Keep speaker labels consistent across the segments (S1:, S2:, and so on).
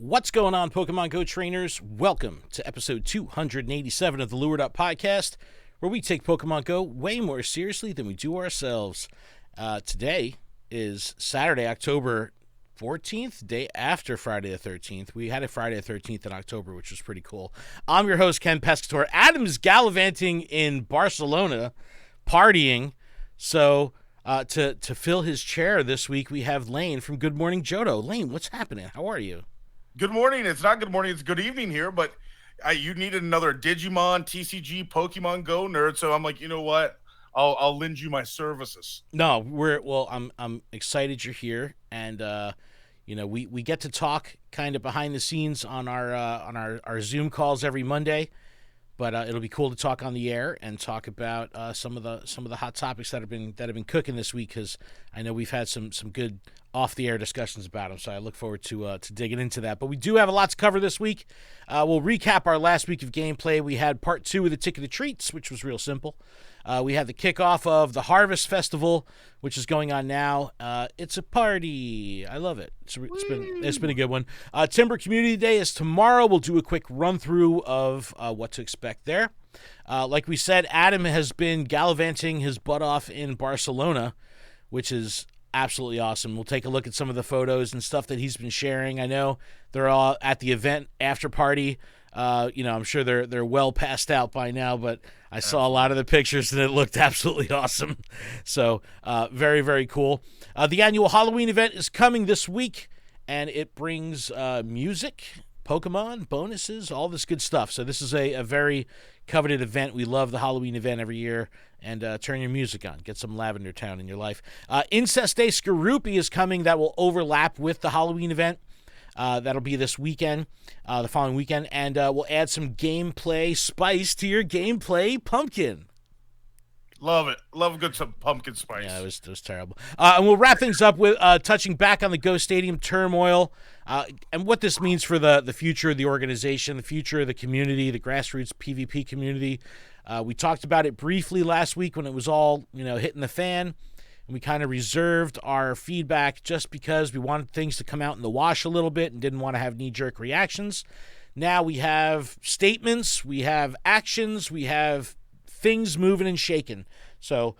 S1: What's going on, Pokemon Go trainers? Welcome to episode 287 of the LURED podcast, where we take Pokemon Go way more seriously than we do ourselves. Today is Saturday, October 14th, day after Friday the 13th. We had a Friday the 13th in October, which was pretty cool. I'm your host, Ken Pescator. Adam's gallivanting in Barcelona, partying. So to fill his chair this week, we have Lane from Good Morning Johto. Lane, what's happening? How are you?
S2: Good morning. It's not good morning. It's good evening here, but you needed another Digimon, TCG, Pokemon Go nerd. So I'm like, you know what? I'll lend you my services.
S1: No, I'm excited you're here, and we get to talk kind of behind the scenes on our Zoom calls every Monday, but it'll be cool to talk on the air and talk about some of the hot topics that have been cooking this week, because I know we've had some good off the air discussions about them. So I look forward to digging into that. But we do have a lot to cover this week. We'll recap our last week of gameplay. We had part 2 of the Ticket of Treats, which was real simple. We had the kickoff of the Harvest Festival, which is going on now. It's a party. I love it. It's been a good one. Timburr Community Day is tomorrow. We'll do a quick run through of what to expect there. Like we said, Adam has been gallivanting his butt off in Barcelona, which is absolutely awesome. We'll take a look at some of the photos and stuff that he's been sharing. I know they're all at the event after party. I'm sure they're well passed out by now, but I saw a lot of the pictures and it looked absolutely awesome. So very, very cool. The annual Halloween event is coming this week, and it brings music, Pokemon, bonuses, all this good stuff. So this is a very coveted event. We love the Halloween event every year. And turn your music on. Get some Lavender Town in your life. Incest Day Skorupi is coming. That will overlap with the Halloween event. That'll be this weekend, the following weekend. And we'll add some gameplay spice to your gameplay pumpkin.
S2: Love it. Love some pumpkin spice.
S1: Yeah, it was terrible. And we'll wrap things up with touching back on the Go Stadium turmoil and what this means for the future of the organization, the future of the community, the grassroots PvP community. We talked about it briefly last week when it was all, hitting the fan. And we kind of reserved our feedback just because we wanted things to come out in the wash a little bit and didn't want to have knee-jerk reactions. Now we have statements, we have actions, we have things moving and shaking. So,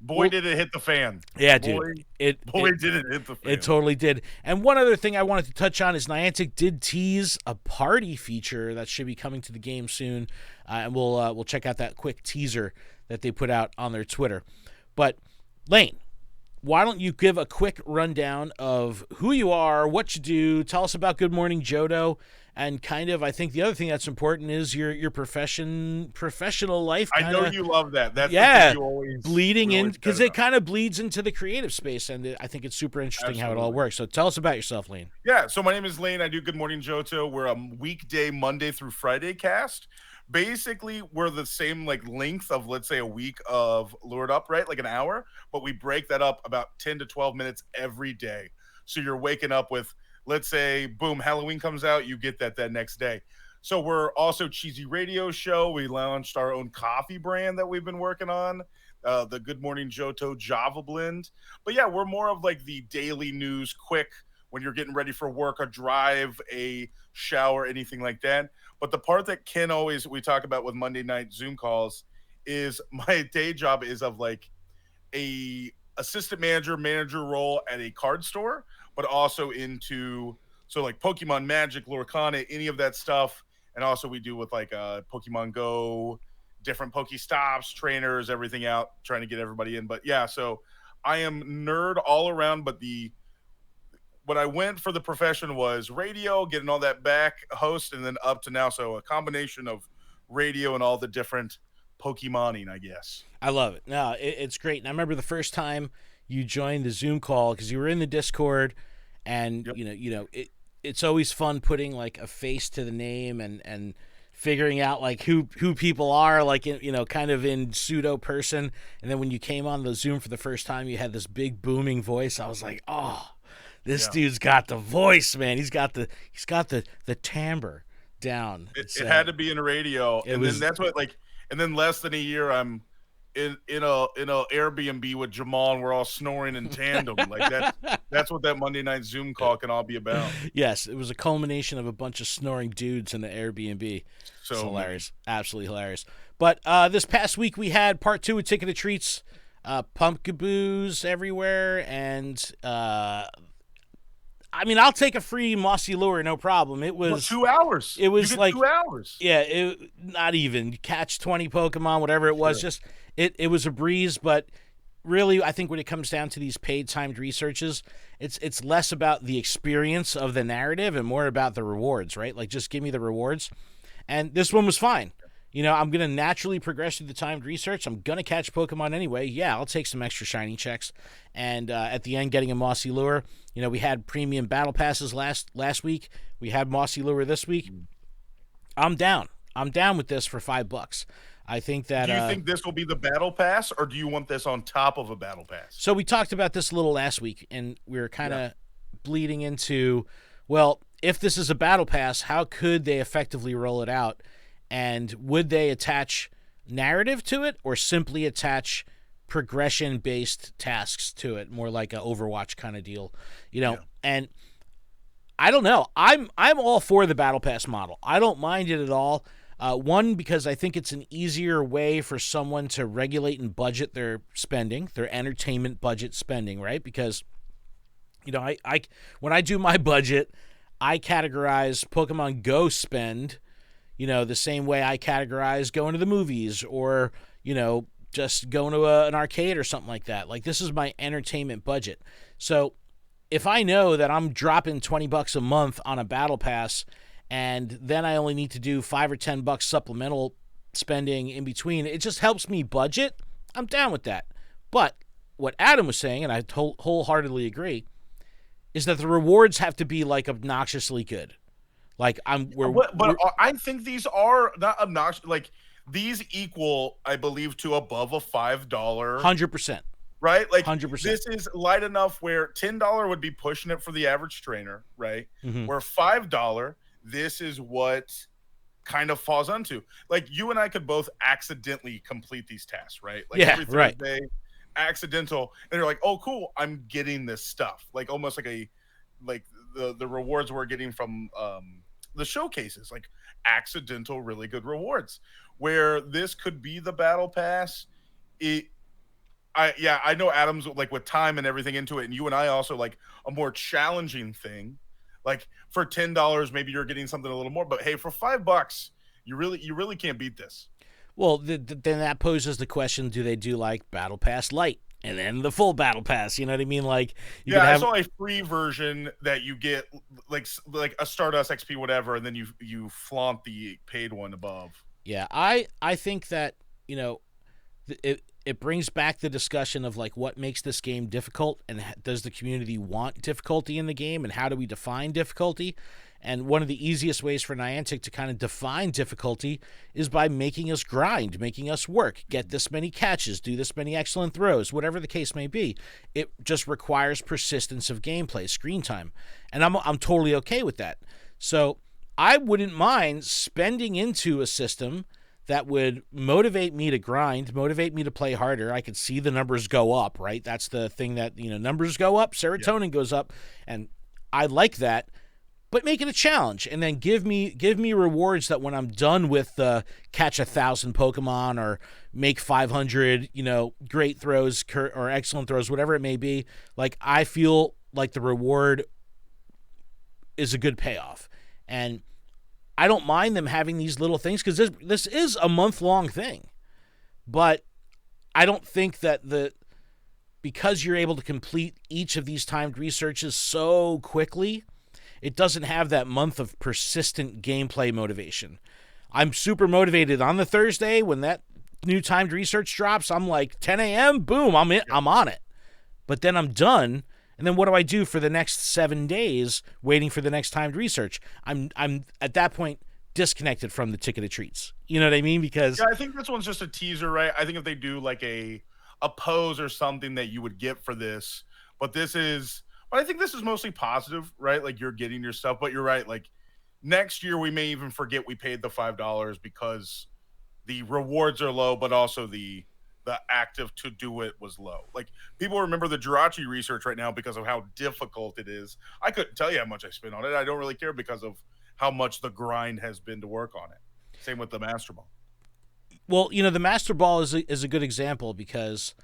S2: did it hit the fan.
S1: Yeah, dude.
S2: Did it hit the fan.
S1: It totally did. And one other thing I wanted to touch on is Niantic did tease a party feature that should be coming to the game soon. And we'll check out that quick teaser that they put out on their Twitter. But, Lane, why don't you give a quick rundown of who you are, what you do, tell us about Good Morning Johto, and kind of, I think the other thing that's important is your professional life.
S2: I know you love that. That's
S1: the thing you
S2: always
S1: bleeding in, because it kind of bleeds into the creative space, and I think it's super interesting how it all works. So tell us about yourself, Lane.
S2: Yeah, so my name is Lane. I do Good Morning Johto. We're a weekday Monday through Friday cast. Basically, we're the same length of, let's say, a week of Lured Up, right? Like an hour, but we break that up about 10 to 12 minutes every day. So you're waking up with, let's say, boom, Halloween comes out, you get that next day. So we're also Cheesy Radio Show. We launched our own coffee brand that we've been working on, the Good Morning Johto Java Blend. But yeah, we're more of the daily news, quick, when you're getting ready for work, a drive, a shower, anything like that. But the part that we talk about with Monday night Zoom calls is my day job is of a assistant manager role at a card store, but also into Pokemon Magic, Lorcana, any of that stuff. And also we do with Pokemon Go, different Pokestops, trainers, everything out, trying to get everybody in. But yeah, so I am nerd all around, but what I went for the profession was radio, getting all that back, host, and then up to now. So a combination of radio and all the different Pokemoning, I guess.
S1: I love it. No, it's great. And I remember the first time you joined the Zoom call, because you were in the Discord, and
S2: yep.
S1: It's always fun putting a face to the name and figuring out who people are, kind of in pseudo person. And then when you came on the Zoom for the first time, you had this big booming voice. I was like, oh. This dude's got the voice, man. He's got the timbre down.
S2: It had to be in radio, and then that's what and then less than a year, I'm in a Airbnb with Jamal, and we're all snoring in tandem. Like that's what that Monday night Zoom call can all be about.
S1: Yes, it was a culmination of a bunch of snoring dudes in the Airbnb. It's
S2: So many.
S1: hilarious, absolutely hilarious. But this past week we had part 2 of Ticket to Treats, pumpkaboos everywhere, and I mean, I'll take a free mossy lure, no problem. It
S2: Well,
S1: was
S2: 2 hours.
S1: it
S2: You
S1: was
S2: get
S1: like
S2: 2 hours.
S1: yeah, not even catch 20 Pokemon, whatever it was.
S2: Sure.
S1: Just it was a breeze, but really, I think when it comes down to these paid timed researches, it's less about the experience of the narrative and more about the rewards, right? Like just give me the rewards. And this one was fine. You know, I'm going to naturally progress through the timed research. I'm going to catch Pokemon anyway. Yeah, I'll take some extra shiny checks. And at the end, getting a Mossy Lure. You know, we had premium battle passes last week. We had Mossy Lure this week. I'm down. I'm down with this for $5. I think that.
S2: Do you think this will be the battle pass, or do you want this on top of a battle pass?
S1: So we talked about this a little last week, and we were kind of bleeding into, well, if this is a battle pass, how could they effectively roll it out? And would they attach narrative to it or simply attach progression-based tasks to it, more like an Overwatch kind of deal, you know?
S2: Yeah.
S1: And I don't know. I'm all for the battle pass model. I don't mind it at all. One, because I think it's an easier way for someone to regulate and budget their spending, their entertainment budget spending, right? Because, you know, I when I do my budget, I categorize Pokemon Go spend, you know, the same way I categorize going to the movies or, you know, just going to an arcade or something like that. Like, this is my entertainment budget. So if I know that I'm dropping $20 a month on a battle pass and then I only need to do $5 or $10 supplemental spending in between, it just helps me budget. I'm down with that. But what Adam was saying, and I wholeheartedly agree, is that the rewards have to be like obnoxiously good. Like
S2: But I think these are not obnoxious. Like these equal, I believe, to above a $5.
S1: 100%.
S2: Right? Like
S1: 100%.
S2: this is light enough where $10 would be pushing it for the average trainer, right?
S1: Mm-hmm.
S2: Where $5, this is what kind of falls onto. Like you and I could both accidentally complete these tasks, right? Like
S1: Yeah,
S2: every
S1: right.
S2: Thursday, accidental, and you're like, oh cool, I'm getting this stuff. Like almost like the rewards we're getting from the showcases, like accidental, really good rewards. Where this could be the battle pass. I know Adam's like with time and everything into it, and you and I also like a more challenging thing. Like for $10, maybe you're getting something a little more, but hey, for $5, you really can't beat this.
S1: Well, then that poses the question: do they do like Battle Pass Light and then the full Battle Pass? You know what I mean? Like,
S2: I saw a free version that you get like a Stardust XP whatever, and then you flaunt the paid one above.
S1: Yeah, I think that, you know, it brings back the discussion of like what makes this game difficult, and does the community want difficulty in the game, and how do we define difficulty? And one of the easiest ways for Niantic to kind of define difficulty is by making us grind, making us work, get this many catches, do this many excellent throws, whatever the case may be. It just requires persistence of gameplay, screen time, and I'm totally okay with that. So I wouldn't mind spending into a system that would motivate me to grind, motivate me to play harder. I could see the numbers go up, right? That's the thing that, you know, numbers go up, serotonin goes up, and I like that. But make it a challenge, and then give me rewards that when I'm done with catch 1,000 Pokemon or make 500, you know, great throws or excellent throws, whatever it may be, like I feel like the reward is a good payoff. And I don't mind them having these little things because this is a month-long thing. But I don't think that because you're able to complete each of these timed researches so quickly, it doesn't have that month of persistent gameplay motivation. I'm super motivated on the Thursday when that new timed research drops. I'm like 10 a.m. Boom, I'm on it. But then I'm done. And then what do I do for the next 7 days waiting for the next timed research? I'm at that point disconnected from the Ticket of Treats. You know what I mean? Because
S2: I think this one's just a teaser, right? I think if they do like a pose or something that you would get for this, but I think this is mostly positive, right? Like you're getting your stuff, but you're right. Like next year, we may even forget we paid the $5 because the rewards are low, but also the the active to do it was low. Like, people remember the Jirachi research right now because of how difficult it is. I couldn't tell you how much I spent on it. I don't really care because of how much the grind has been to work on it. Same with the Master Ball.
S1: Well, the Master Ball is a good example because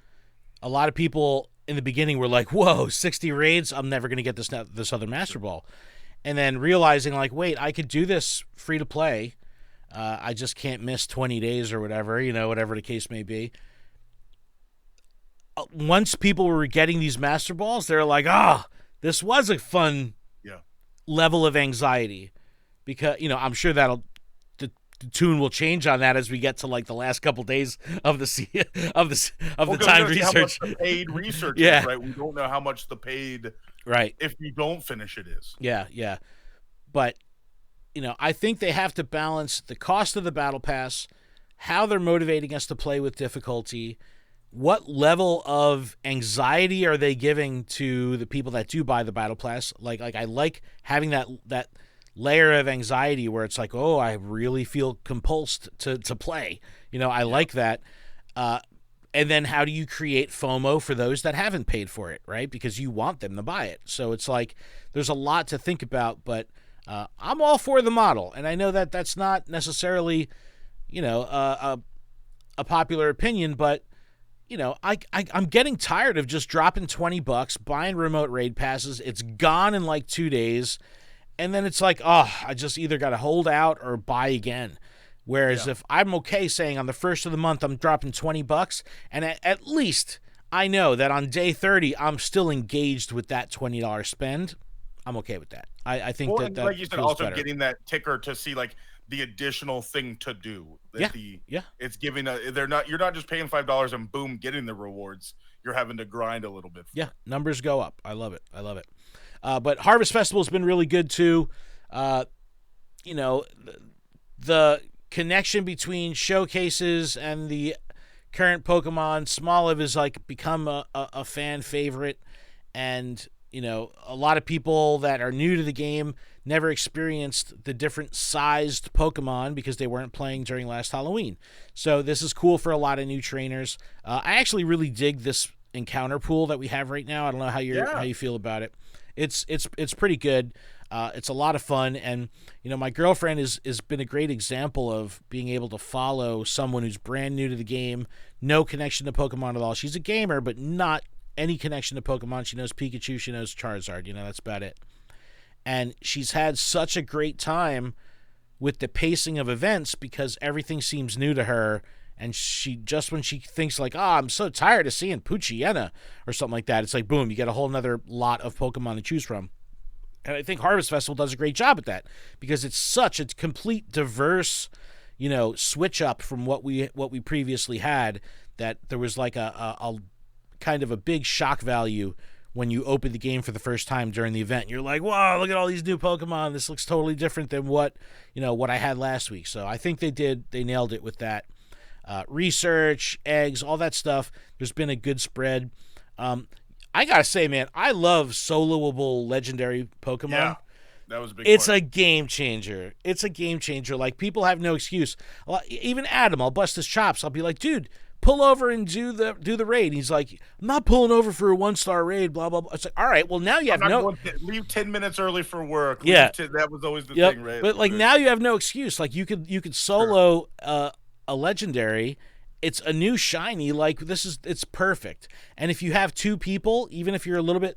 S1: a lot of people in the beginning were like, "Whoa, 60 raids! I'm never going to get this other Master Ball," and then realizing like, "Wait, I could do this free to play. I just can't miss 20 days or whatever, whatever the case may be." Once people were getting these Master Balls, they're like, this was a fun level of anxiety," because I'm sure the tune will change on that as we get to like the last couple days of the time research.
S2: How much the paid research
S1: Yeah.
S2: is, right? We don't know how much the paid,
S1: right,
S2: if you don't finish it, is.
S1: Yeah. But I think they have to balance the cost of the battle pass, how they're motivating us to play with difficulty, what level of anxiety are they giving to the people that do buy the battle pass. Like I like having that layer of anxiety where it's like, oh, I really feel compulsed to play. I like that. And then how do you create FOMO for those that haven't paid for it, right? Because you want them to buy it. So it's like there's a lot to think about, but I'm all for the model. And I know that that's not necessarily, a popular opinion, but I'm getting tired of just dropping $20, buying remote raid passes. It's gone in like 2 days. And then it's like, I just either got to hold out or buy again. Whereas if I'm okay saying on the first of the month, I'm dropping $20, and at least I know that on day 30, I'm still engaged with that $20 spend, I'm okay with that. I think that
S2: like you said, also
S1: better.
S2: getting that ticker to see like the additional thing to do. It's giving you're not just paying $5 and boom, getting the rewards. You're having to grind a little bit.
S1: Yeah, numbers go up. I love it. But Harvest Festival's been really good too. The connection between showcases and the current Pokemon, Smoliv has like become a fan favorite, and a lot of people that are new to the game never experienced the different sized Pokemon because they weren't playing during last Halloween. So this is cool for a lot of new trainers. I actually really dig this encounter pool that we have right now. I don't know how you feel about it. It's pretty good. It's a lot of fun, and my girlfriend has been a great example of being able to follow someone who's brand new to the game, no connection to Pokemon at all. She's a gamer, but not any connection to Pokemon. She knows Pikachu, she knows Charizard. That's about it. And she's had such a great time with the pacing of events because everything seems new to her. And when she thinks like, I'm so tired of seeing Poochyena or something like that, it's like, boom, you get a whole nother lot of Pokemon to choose from. And I think Harvest Festival does a great job at that because it's such a complete diverse, switch up from what we previously had, that there was like a kind of a big shock value when you open the game for the first time during the event. You're like, wow, look at all these new Pokemon. This looks totally different than what I had last week. So I think they nailed it with that. Research, eggs, all that stuff. There's been a good spread. I gotta say, man, I love soloable legendary Pokemon.
S2: Yeah, that was a big
S1: It's
S2: part.
S1: a game changer. Like, people have no excuse. Even Adam, I'll bust his chops. I'll be like, dude, pull over and do the raid. He's like, I'm not pulling over for a 1-star raid, blah, blah, blah. It's like, all right, well, now you have
S2: leave 10 minutes early for work.
S1: Yeah.
S2: That was always the thing, right?
S1: But like now you have no excuse. Like you could solo a legendary. It's a new shiny. Like it's perfect. And if you have two people, even if you're a little bit,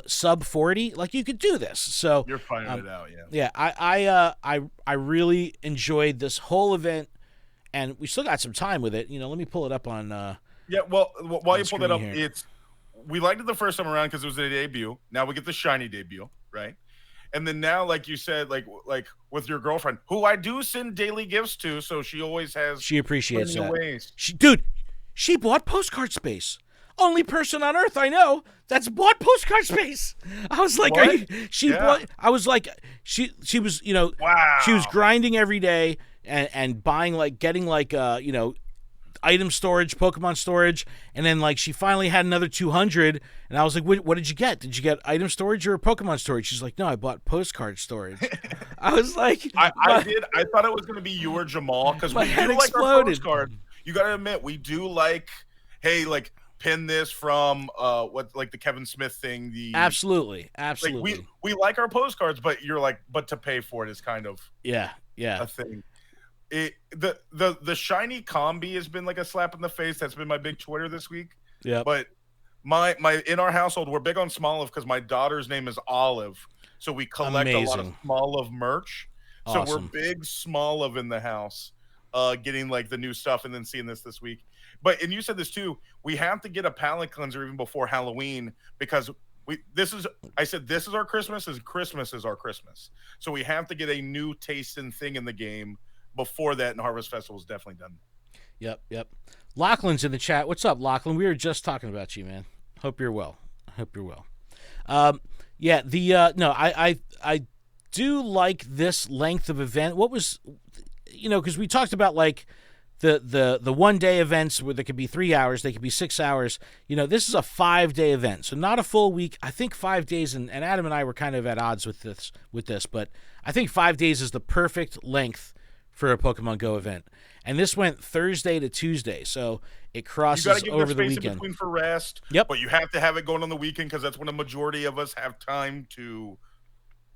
S1: sub 40, like you could do this. So
S2: you're finding it out, yeah.
S1: Yeah, I really enjoyed this whole event, and we still got some time with it. Let me pull it up on.
S2: Yeah, well, while you pull that up,
S1: here.
S2: we liked it the first time around because it was a debut. Now we get the shiny debut, right? And then now, like you said, like with your girlfriend, who I do send daily gifts to, so she always has.
S1: She appreciates that.
S2: Ways.
S1: She bought postcard space. Only person on earth I know that's bought postcard space. I was like, bought. I was like, she was,
S2: wow.
S1: She was grinding every day and buying getting item storage, Pokemon storage, and then she finally had another 200, and I was like, what did you get? Did you get item storage or Pokemon storage? She's like, no, I bought postcard storage. I was like,
S2: I did. I thought it was going to be you or Jamal because we do like our postcard. you got to admit we do like, hey, like pin this from what like the Kevin Smith thing.
S1: Absolutely,
S2: Like
S1: absolutely.
S2: we like our postcards, but you're like, but to pay for it is kind of
S1: Yeah, yeah.
S2: a thing. The shiny combi has been like a slap in the face. That's been my big Twitter this week.
S1: Yep.
S2: But my in our household, we're big on Smoliv because my daughter's name is Olive, so we collect a lot of
S1: Amazing.
S2: Smoliv merch. So we're
S1: Awesome.
S2: big Smoliv in the house, getting like the new stuff and then seeing this week. But and you said this too. We have to get a palate cleanser even before Halloween because I said this is our Christmas, as Christmas is our Christmas. So we have to get a new taste and thing in the game before that, and Harvest Festival is definitely done.
S1: Yep, yep. Lachlan's in the chat. What's up, Lachlan? We were just talking about you, man. Hope you're well. Hope you're well. Yeah, the no, I do like this length of event. What was, because we talked about like the 1 day events where they could be 3 hours, they could be 6 hours. This is a 5 day event, so not a full week. I think 5 days, and Adam and I were kind of at odds with this, but I think 5 days is the perfect length for a Pokemon Go event. And this went Thursday to Tuesday, so it crosses over the weekend.
S2: In between for rest.
S1: Yep.
S2: But you have to have it going on the weekend because that's when a majority of us have time to.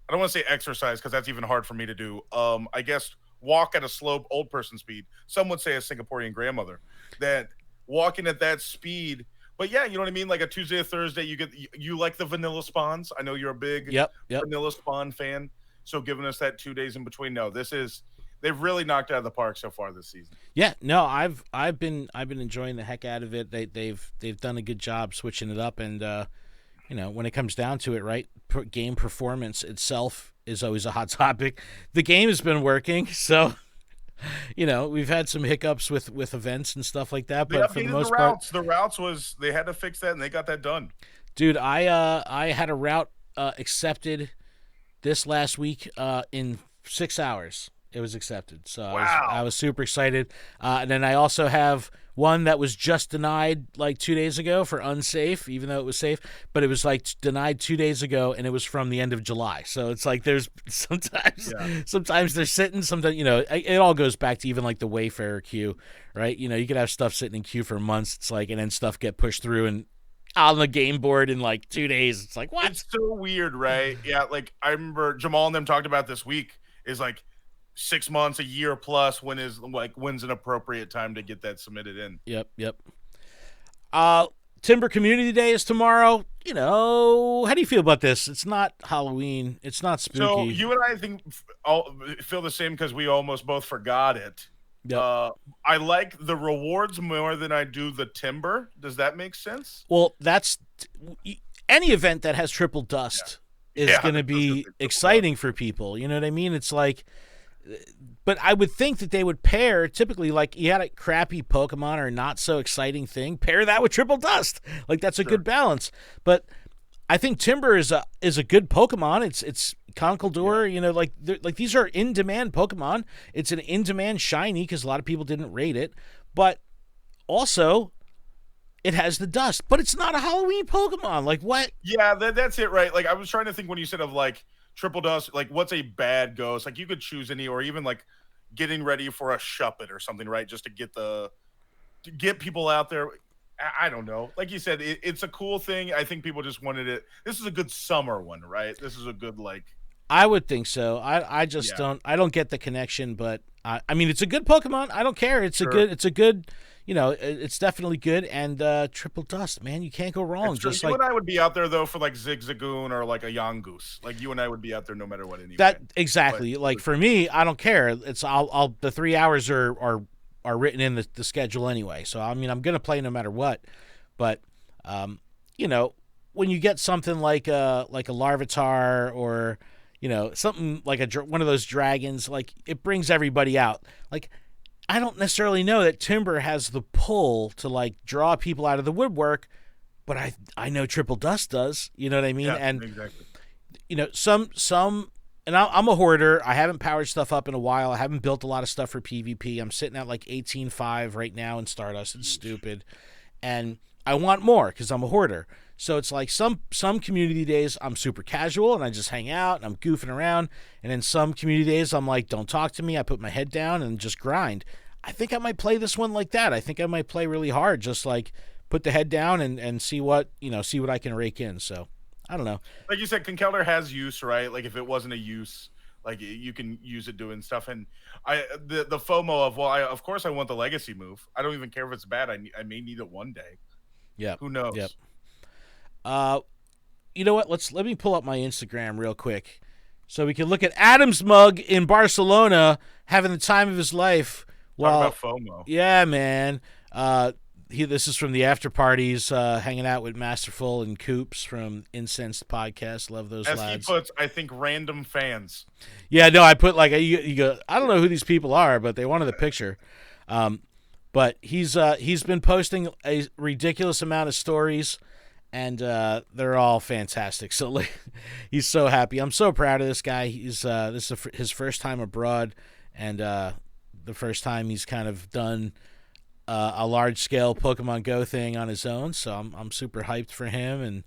S2: I don't want to say exercise because that's even hard for me to do. I guess walk at a slow old person speed. Some would say a Singaporean grandmother. That walking at that speed. But yeah, you know what I mean. Like a Tuesday or Thursday, you like the vanilla spawns. I know you're a big vanilla spawn fan. So giving us that 2 days in between. No, they've really knocked out of the park so far this season.
S1: Yeah, no, I've been enjoying the heck out of it. They've done a good job switching it up, and when it comes down to it, right, game performance itself is always a hot topic. The game has been working, so we've had some hiccups with events and stuff like that, but for the most part,
S2: the routes was they had to fix that, and they got that done.
S1: Dude, I had a route accepted this last week in 6 hours. It was accepted, so
S2: wow.
S1: I was super excited. And then I also have one that was just denied like 2 days ago for unsafe, even though it was safe. But it was like denied 2 days ago, and it was from the end of July. So it's like there's sometimes they're sitting, sometimes it all goes back to even like the Wayfarer queue, right? You could have stuff sitting in queue for months. It's like, and then stuff get pushed through and on the game board in like 2 days. It's like, what?
S2: It's so weird, right? Yeah, like I remember Jamal and them talked about this week is like 6 months, a year plus. When's an appropriate time to get that submitted in?
S1: Yep. Timburr Community Day is tomorrow. How do you feel about this? It's not Halloween. It's not spooky.
S2: So you and I think feel the same because we almost both forgot it.
S1: Yep.
S2: I like the rewards more than I do the Timburr. Does that make sense?
S1: Well, that's any event that has triple dust is going to be exciting for people. You know what I mean? It's like, but I would think that they would pair typically, like you had a crappy Pokemon or not so exciting thing, pair that with triple dust. Like that's a good balance. But I think Timburr is a good Pokemon. It's Conkeldurr, like these are in demand Pokemon. It's an in demand shiny because a lot of people didn't rate it, but also it has the dust. But it's not a Halloween Pokemon. Like what?
S2: Yeah, that's it, right? Like I was trying to think when you said of like triple dust, like what's a bad ghost? Like you could choose any, or even like getting ready for a Shuppet or something, right? Just to get people out there. I don't know. Like you said, it's a cool thing. I think people just wanted it. This is a good summer one, right? This is a good
S1: I would think so. I just don't get the connection, but I mean it's a good Pokemon. I don't care. It's a good it's definitely good, and triple dust, man, you can't go wrong. Just
S2: you and I would be out there though for like Zigzagoon or like a Yongoose. Like you and I would be out there no matter what anyway.
S1: That exactly. But, like for me, I don't care. It's I'll the 3 hours are written in the schedule anyway. So I mean I'm gonna play no matter what. But when you get something like a Larvitar or something like one of those dragons, like it brings everybody out. Like I don't necessarily know that Timburr has the pull to like draw people out of the woodwork, but I know Triple Dust does. You know what I mean?
S2: Yeah,
S1: and
S2: exactly.
S1: Some and I'm a hoarder. I haven't powered stuff up in a while. I haven't built a lot of stuff for PvP. I'm sitting at like 18.5 right now in Stardust. It's stupid. And I want more because I'm a hoarder. So it's like some community days I'm super casual and I just hang out and I'm goofing around. And then some community days I'm like, don't talk to me. I put my head down and just grind. I think I might play this one like that. I think I might play really hard, just like put the head down and see what I can rake in. So I don't know.
S2: Like you said, Conkeldurr has use, right? Like if it wasn't a use, like you can use it doing stuff. And the FOMO of, well, of course I want the legacy move. I don't even care if it's bad. I may need it one day.
S1: Yeah.
S2: Who knows?
S1: Yep. You know what? Let me pull up my Instagram real quick, so we can look at Adam's mug in Barcelona having the time of his life.
S2: Talk about FOMO.
S1: Yeah, man. This is from the after parties, hanging out with Masterful and Coops from Incensed Podcast. Love those
S2: As
S1: lads.
S2: he puts, I think random fans.
S1: Yeah, no, I put like you go. I don't know who these people are, but they wanted the picture. But he's been posting a ridiculous amount of stories, and they're all fantastic. So like, he's so happy. I'm so proud of this guy. This is his first time abroad, and the first time he's kind of done a large scale Pokemon Go thing on his own. So I'm super hyped for him,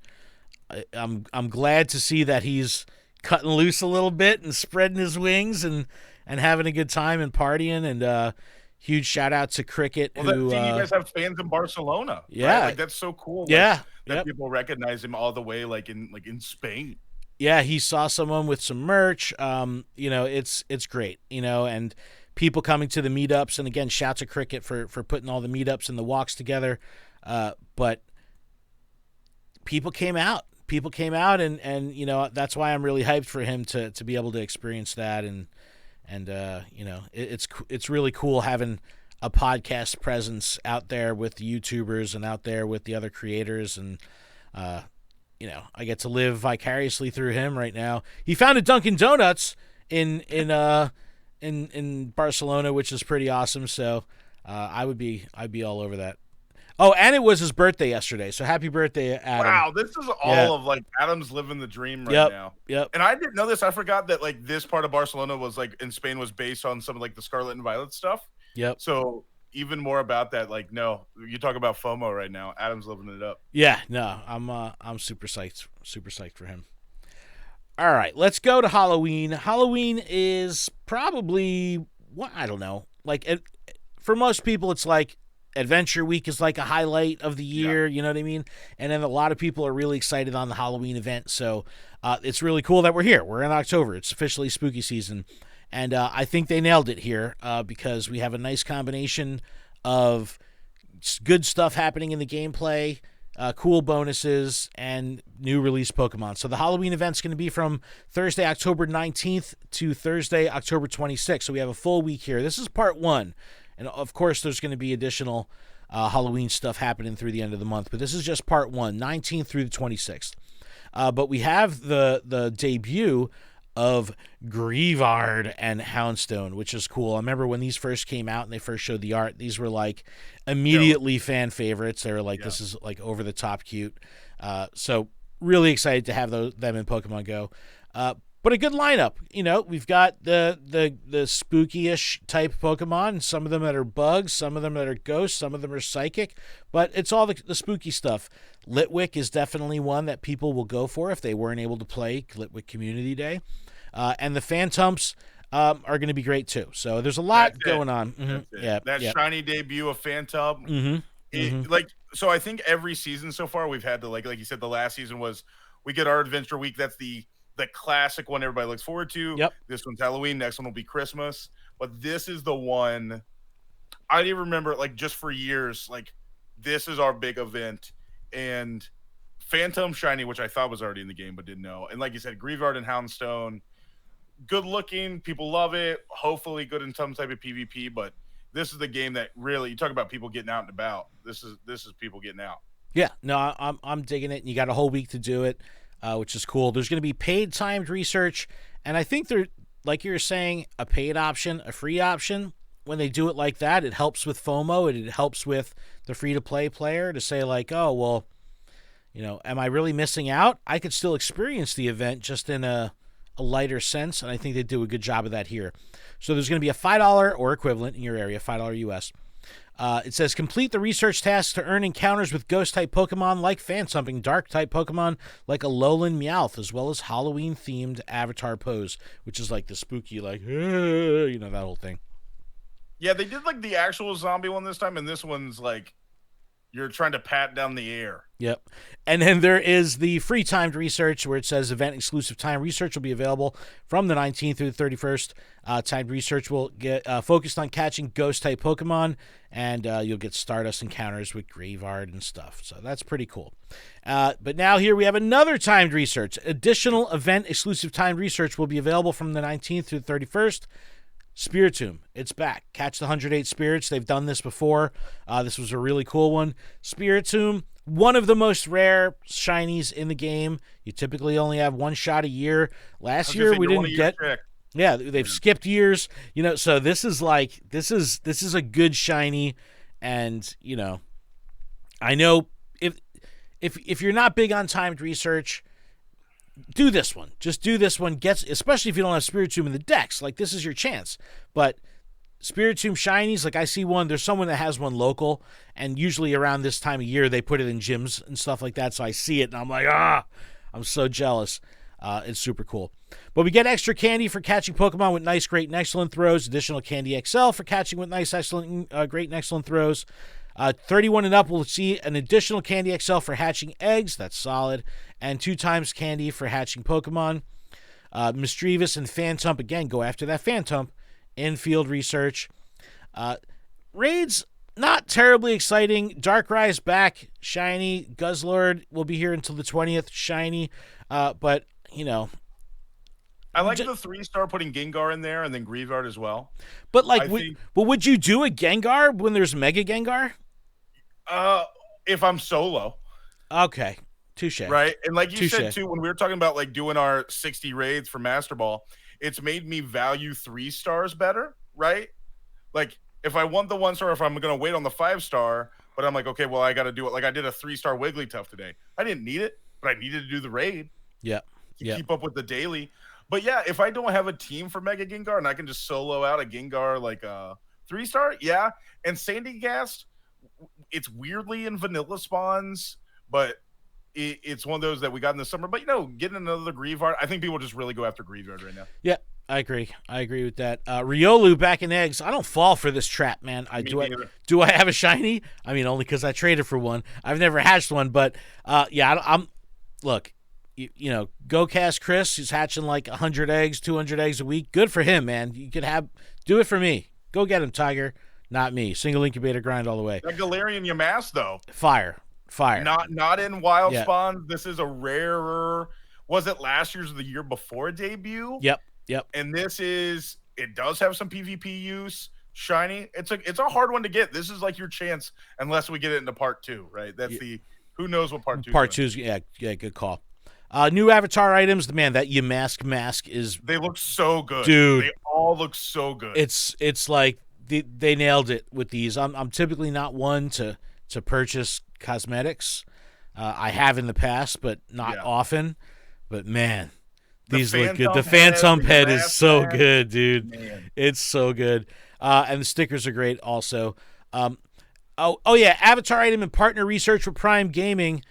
S1: and I'm glad to see that he's cutting loose a little bit and spreading his wings and having a good time and partying. And huge shout out to Cricket.
S2: Well,
S1: who
S2: you guys have fans in Barcelona.
S1: Yeah,
S2: right? Like that's so cool.
S1: Yeah,
S2: that people recognize him all the way, like in Spain.
S1: Yeah, he saw someone with some merch. It's great. And people coming to the meetups, and again, shout to Cricket for putting all the meetups and the walks together. But people came out. And that's why I'm really hyped for him to be able to experience that. And it's really cool having a podcast presence out there with the YouTubers and out there with the other creators. And I get to live vicariously through him right now. He found a Dunkin' Donuts in Barcelona, which is pretty awesome. So I'd be all over that. Oh, and it was his birthday yesterday. So happy birthday, Adam.
S2: Wow, this is all of like Adam's living the dream right now.
S1: Yep.
S2: And I didn't know this. I forgot that like this part of Barcelona was like in Spain was based on some of like the Scarlet and Violet stuff.
S1: Yep.
S2: So even more about that, like, no, you talk about FOMO right now. Adam's living it up.
S1: Yeah, no, I'm super psyched for him. All right, let's go to Halloween. Halloween is probably I don't know. Like for most people, it's like Adventure Week is like a highlight of the year. Yeah. You know what I mean? And then a lot of people are really excited on the Halloween event. So it's really cool that we're here. We're in October. It's officially spooky season. And I think they nailed it here because we have a nice combination of good stuff happening in the gameplay, cool bonuses, and new release Pokemon. So the Halloween event's going to be from Thursday, October 19th to Thursday, October 26th. So we have a full week here. This is part one. And, of course, there's going to be additional Halloween stuff happening through the end of the month. But this is just part one, 19th through the 26th. But we have the debut of Greavard and Houndstone, which is cool. I remember when these first came out and they first showed the art, these were like immediately fan favorites. They were like, this is like over the top cute. So really excited to have them in Pokemon Go. But a good lineup. We've got the spooky-ish type Pokemon, some of them that are bugs, some of them that are ghosts, some of them are psychic, but it's all the spooky stuff. Litwick is definitely one that people will go for if they weren't able to play Litwick Community Day. And the Phantumps are going to be great too. So there's a lot going on. Mm-hmm.
S2: That shiny debut of Phantump. So I think every season so far we've had like you said, the last season was we get our Adventure Week. That's the classic one everybody looks forward to.
S1: Yep.
S2: This one's Halloween. Next one will be Christmas. But this is the one I didn't remember, like, just for years, like, this is our big event. And Phantom Shiny, which I thought was already in the game but didn't know. And like you said, Greavard and Houndstone, good looking. People love it. Hopefully good in some type of PvP. But this is the game that really, you talk about people getting out and about. This is people getting out.
S1: Yeah. No, I'm digging it. And you got a whole week to do it. Which is cool. There's going to be paid timed research, and I think they're, like you were saying, a paid option, a free option. When they do it like that, it helps with FOMO, and it helps with the free-to-play player to say, like, oh, well, am I really missing out? I could still experience the event just in a lighter sense, and I think they do a good job of that here. So there's going to be a $5 or equivalent in your area, $5 US. It says, complete the research tasks to earn encounters with ghost-type Pokemon like Phantumping, Dark-type Pokemon like Alolan Meowth, as well as Halloween-themed avatar pose, which is like the spooky, like, that whole thing.
S2: Yeah, they did like the actual zombie one this time, and this one's like you're trying to pat down the air.
S1: Yep. And then there is the free timed research where it says event exclusive time research will be available from the 19th through the 31st. Timed research will get focused on catching ghost type Pokemon, and you'll get Stardust encounters with Graveyard and stuff. So that's pretty cool. But now here we have another timed research. Additional event exclusive timed research will be available from the 19th through the 31st. Spiritomb, it's back. Catch the 108 spirits. They've done this before. This was a really cool one. Spiritomb, one of the most rare shinies in the game. You typically only have one shot a year. Last year we didn't get. Yeah, they've skipped years. So this is like this is a good shiny, and I know if you're not big on timed research, do this one. Just do this one. Especially if you don't have Spiritomb in the decks. Like, this is your chance. But Spiritomb shinies, like I see one. There's someone that has one local, and usually around this time of year they put it in gyms and stuff like that. So I see it and I'm like, I'm so jealous. It's super cool. But we get extra candy for catching Pokemon with nice, great, and excellent throws. Additional candy XL for catching with nice, excellent, great, and excellent throws. 31 and up will see an additional Candy XL for hatching eggs. That's solid. And 2 times candy for hatching Pokemon. Misdreavus and Phantump, again, go after that Phantump. Infield research. Raids, not terribly exciting. Darkrai's back. Shiny. Guzzlord will be here until the 20th. Shiny. But,
S2: I like the 3-star putting Gengar in there and then Graveyard as well.
S1: But, would you do a Gengar when there's Mega Gengar?
S2: If I'm solo.
S1: Okay. Touche.
S2: Right? And like you said, too, when we were talking about, like, doing our 60 raids for Master Ball, it's made me value 3 stars better, right? Like, if I want the 1-star, if I'm going to wait on the 5-star, but I'm like, okay, well, I got to do it. Like, I did a 3-star Wigglytuff today. I didn't need it, but I needed to do the raid.
S1: Yeah.
S2: To keep up with the daily. But, yeah, if I don't have a team for Mega Gengar and I can just solo out a Gengar, like a 3-star, yeah. And Sandygast, it's weirdly in vanilla spawns, but it's one of those that we got in the summer. But, getting another Graveyard, I think people just really go after Graveyard right now.
S1: Yeah, I agree. I agree with that. Riolu back in eggs. I don't fall for this trap, man. Do I have a shiny? I mean, only because I traded for one. I've never hatched one, but look, GoCast Chris, who's hatching like 100 eggs, 200 eggs a week. Good for him, man. You could do it for me. Go get him, Tiger. Not me. Single incubator grind all the way.
S2: That Galarian Yamask, though.
S1: Fire.
S2: Not in wild spawn. This is a rarer. Was it last year's or the year before debut?
S1: Yep.
S2: And it does have some PvP use. Shiny. It's a hard one to get. This is like your chance unless we get it into part 2, right? That's who knows what part 2
S1: Part 2's good call. New avatar items. Man, that Yamask mask is.
S2: They look so good,
S1: dude.
S2: They all look so good.
S1: It's like they nailed it with these. I'm typically not one to purchase cosmetics. I have in the past, but not often. But man, these look good. The Phantom head is so good, dude. Man. It's so good. And the stickers are great also. Avatar item and partner research with Prime Gaming.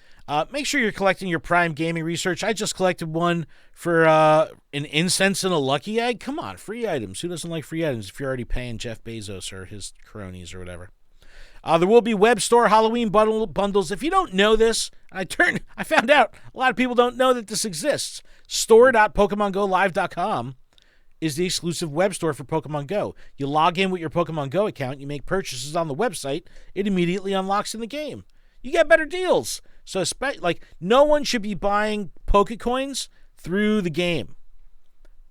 S1: Make sure you're collecting your Prime Gaming research. I just collected one for an incense and a lucky egg. Come on, free items. Who doesn't like free items if you're already paying Jeff Bezos or his cronies or whatever? There will be web store Halloween bundles. If you don't know this, I found out a lot of people don't know that this exists. Store.PokemonGoLive.com is the exclusive web store for Pokemon Go. You log in with your Pokemon Go account, you make purchases on the website, it immediately unlocks in the game. You get better deals. So, no one should be buying Pokecoins through the game.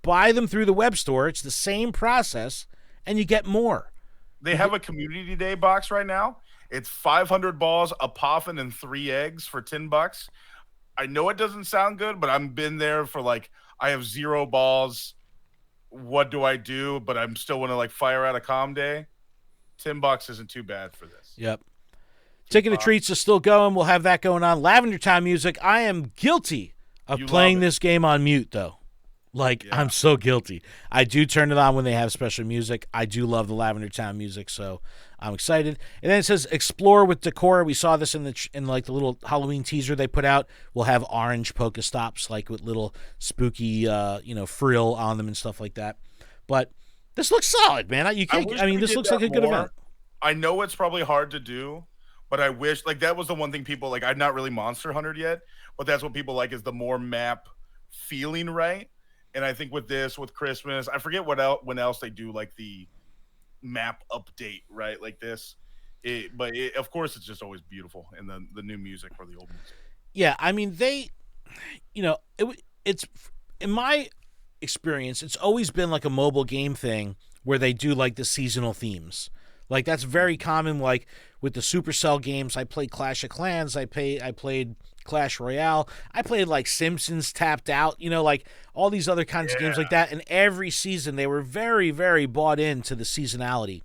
S1: Buy them through the web store. It's the same process, and you get more.
S2: They have a community day box right now. It's 500 balls, a poffin, and 3 eggs for $10. I know it doesn't sound good, but I've been there for I have 0 balls. What do I do? But I'm still want to fire out a calm day. $10 isn't too bad for this.
S1: Yep. Ticket to Treats is still going. We'll have that going on. Lavender Town music. I am guilty of playing this game on mute, though. I'm so guilty. I do turn it on when they have special music. I do love the Lavender Town music, so I'm excited. And then it says explore with decor. We saw this in the little Halloween teaser they put out. We'll have orange Pokestops with little spooky frill on them and stuff like that. But This looks solid, man. You
S2: I
S1: can't.
S2: wish
S1: I mean,
S2: we
S1: this
S2: did
S1: looks
S2: that
S1: like a good event.
S2: more. I know it's probably hard to do, but I wish like that was the one thing people like. I'm not really Monster Hunter yet, but that's what people like is the more map feeling right. And I think with this, with Christmas, I forget what else when else they do like the map update, right? Like this. Of course, it's just always beautiful, and the new music or the old music.
S1: Yeah, I mean, it's in my experience, it's always been like a mobile game thing where they do like the seasonal themes. Like that's very common. Like with the Supercell games, I played Clash of Clans. I played Clash Royale. I played like Simpsons Tapped Out. Like all these other kinds of games like that. And every season they were very, very bought into the seasonality.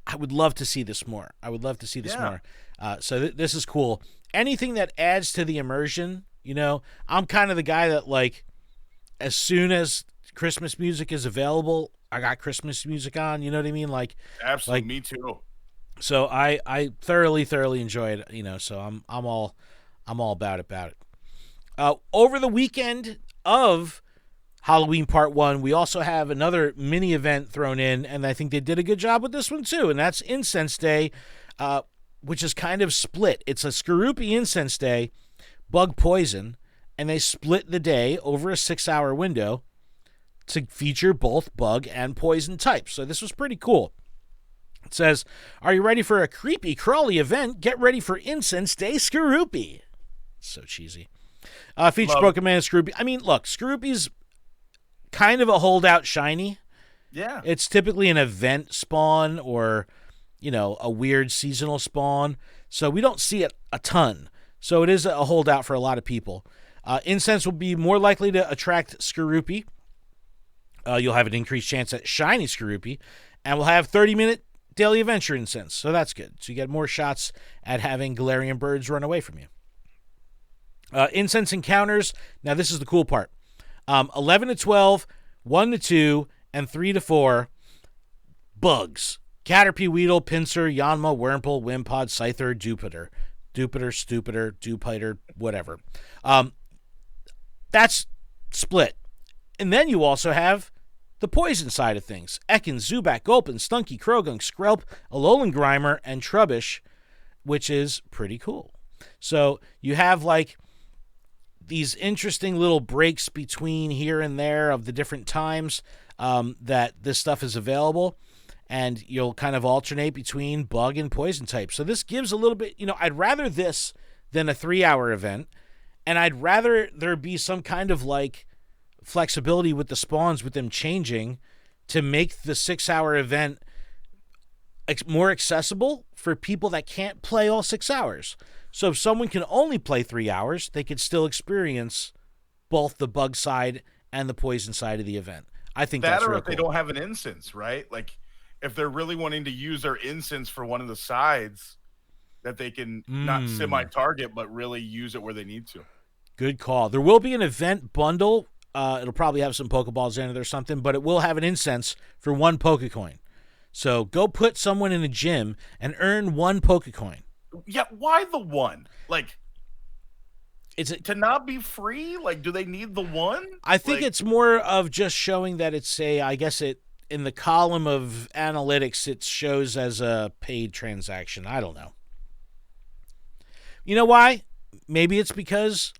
S1: I would love to see this more. More. So this is cool. Anything that adds to the immersion. I'm kind of the guy that like, as soon as Christmas music is available, I got Christmas music on. You know what I mean? Like,
S2: absolutely, me too.
S1: So I thoroughly enjoyed it. So I'm all about it. Over the weekend of Halloween Part 1, we also have another mini event thrown in, and I think they did a good job with this one too, and that's Incense Day, which is kind of split. It's a Skorupi Incense Day, Bug Poison, and they split the day over a 6-hour window to feature both bug and poison types. So this was pretty cool. It says, "Are you ready for a creepy, crawly event? Get ready for Incense Day Skorupi." So cheesy. Features Pokemon and Skorupi. I mean, look, Skorupi's kind of a holdout shiny.
S2: Yeah.
S1: It's typically an event spawn or, a weird seasonal spawn. So we don't see it a ton. So it is a holdout for a lot of people. Incense will be more likely to attract Skorupi. You'll have an increased chance at shiny Skorupi. And we'll have 30-minute daily adventure Incense. So that's good. So you get more shots at having Galarian birds run away from you. Incense encounters. Now this is the cool part. 11 to 12, 1 to 2, and 3 to 4. Bugs. Caterpie, Weedle, Pinsir, Yanma, Wurmple, Wimpod, Scyther, Dupitor, Stupider, Dupiter, whatever. That's split. And then you also have the poison side of things. Ekans, Zubat, Gulpin, Stunky, Krogunk, Skrelp, Alolan Grimer, and Trubbish, which is pretty cool. So you have like these interesting little breaks between here and there of the different times that this stuff is available, and you'll kind of alternate between bug and poison types. So this gives a little bit, I'd rather this than a 3-hour event, and I'd rather there be some kind of like flexibility with the spawns, with them changing to make the 6-hour event more accessible for people that can't play all 6 hours. So if someone can only play 3 hours, they could still experience both the bug side and the poison side of the event. I think that's
S2: or
S1: real
S2: if
S1: cool.
S2: They don't have an instance, right? Like if they're really wanting to use their instance for one of the sides, that they can not semi-target, but really use it where they need to.
S1: Good call. There will be an event bundle. It'll probably have some Pokeballs in it or something, but it will have an incense for 1 Pokecoin. So go put someone in a gym and earn 1 Pokecoin.
S2: Yeah, why the 1? Like,
S1: it's
S2: to not be free? Like, do they need the 1?
S1: I think it's more of just showing that it's I guess in the column of analytics, it shows as a paid transaction. I don't know. You know why? Maybe it's because,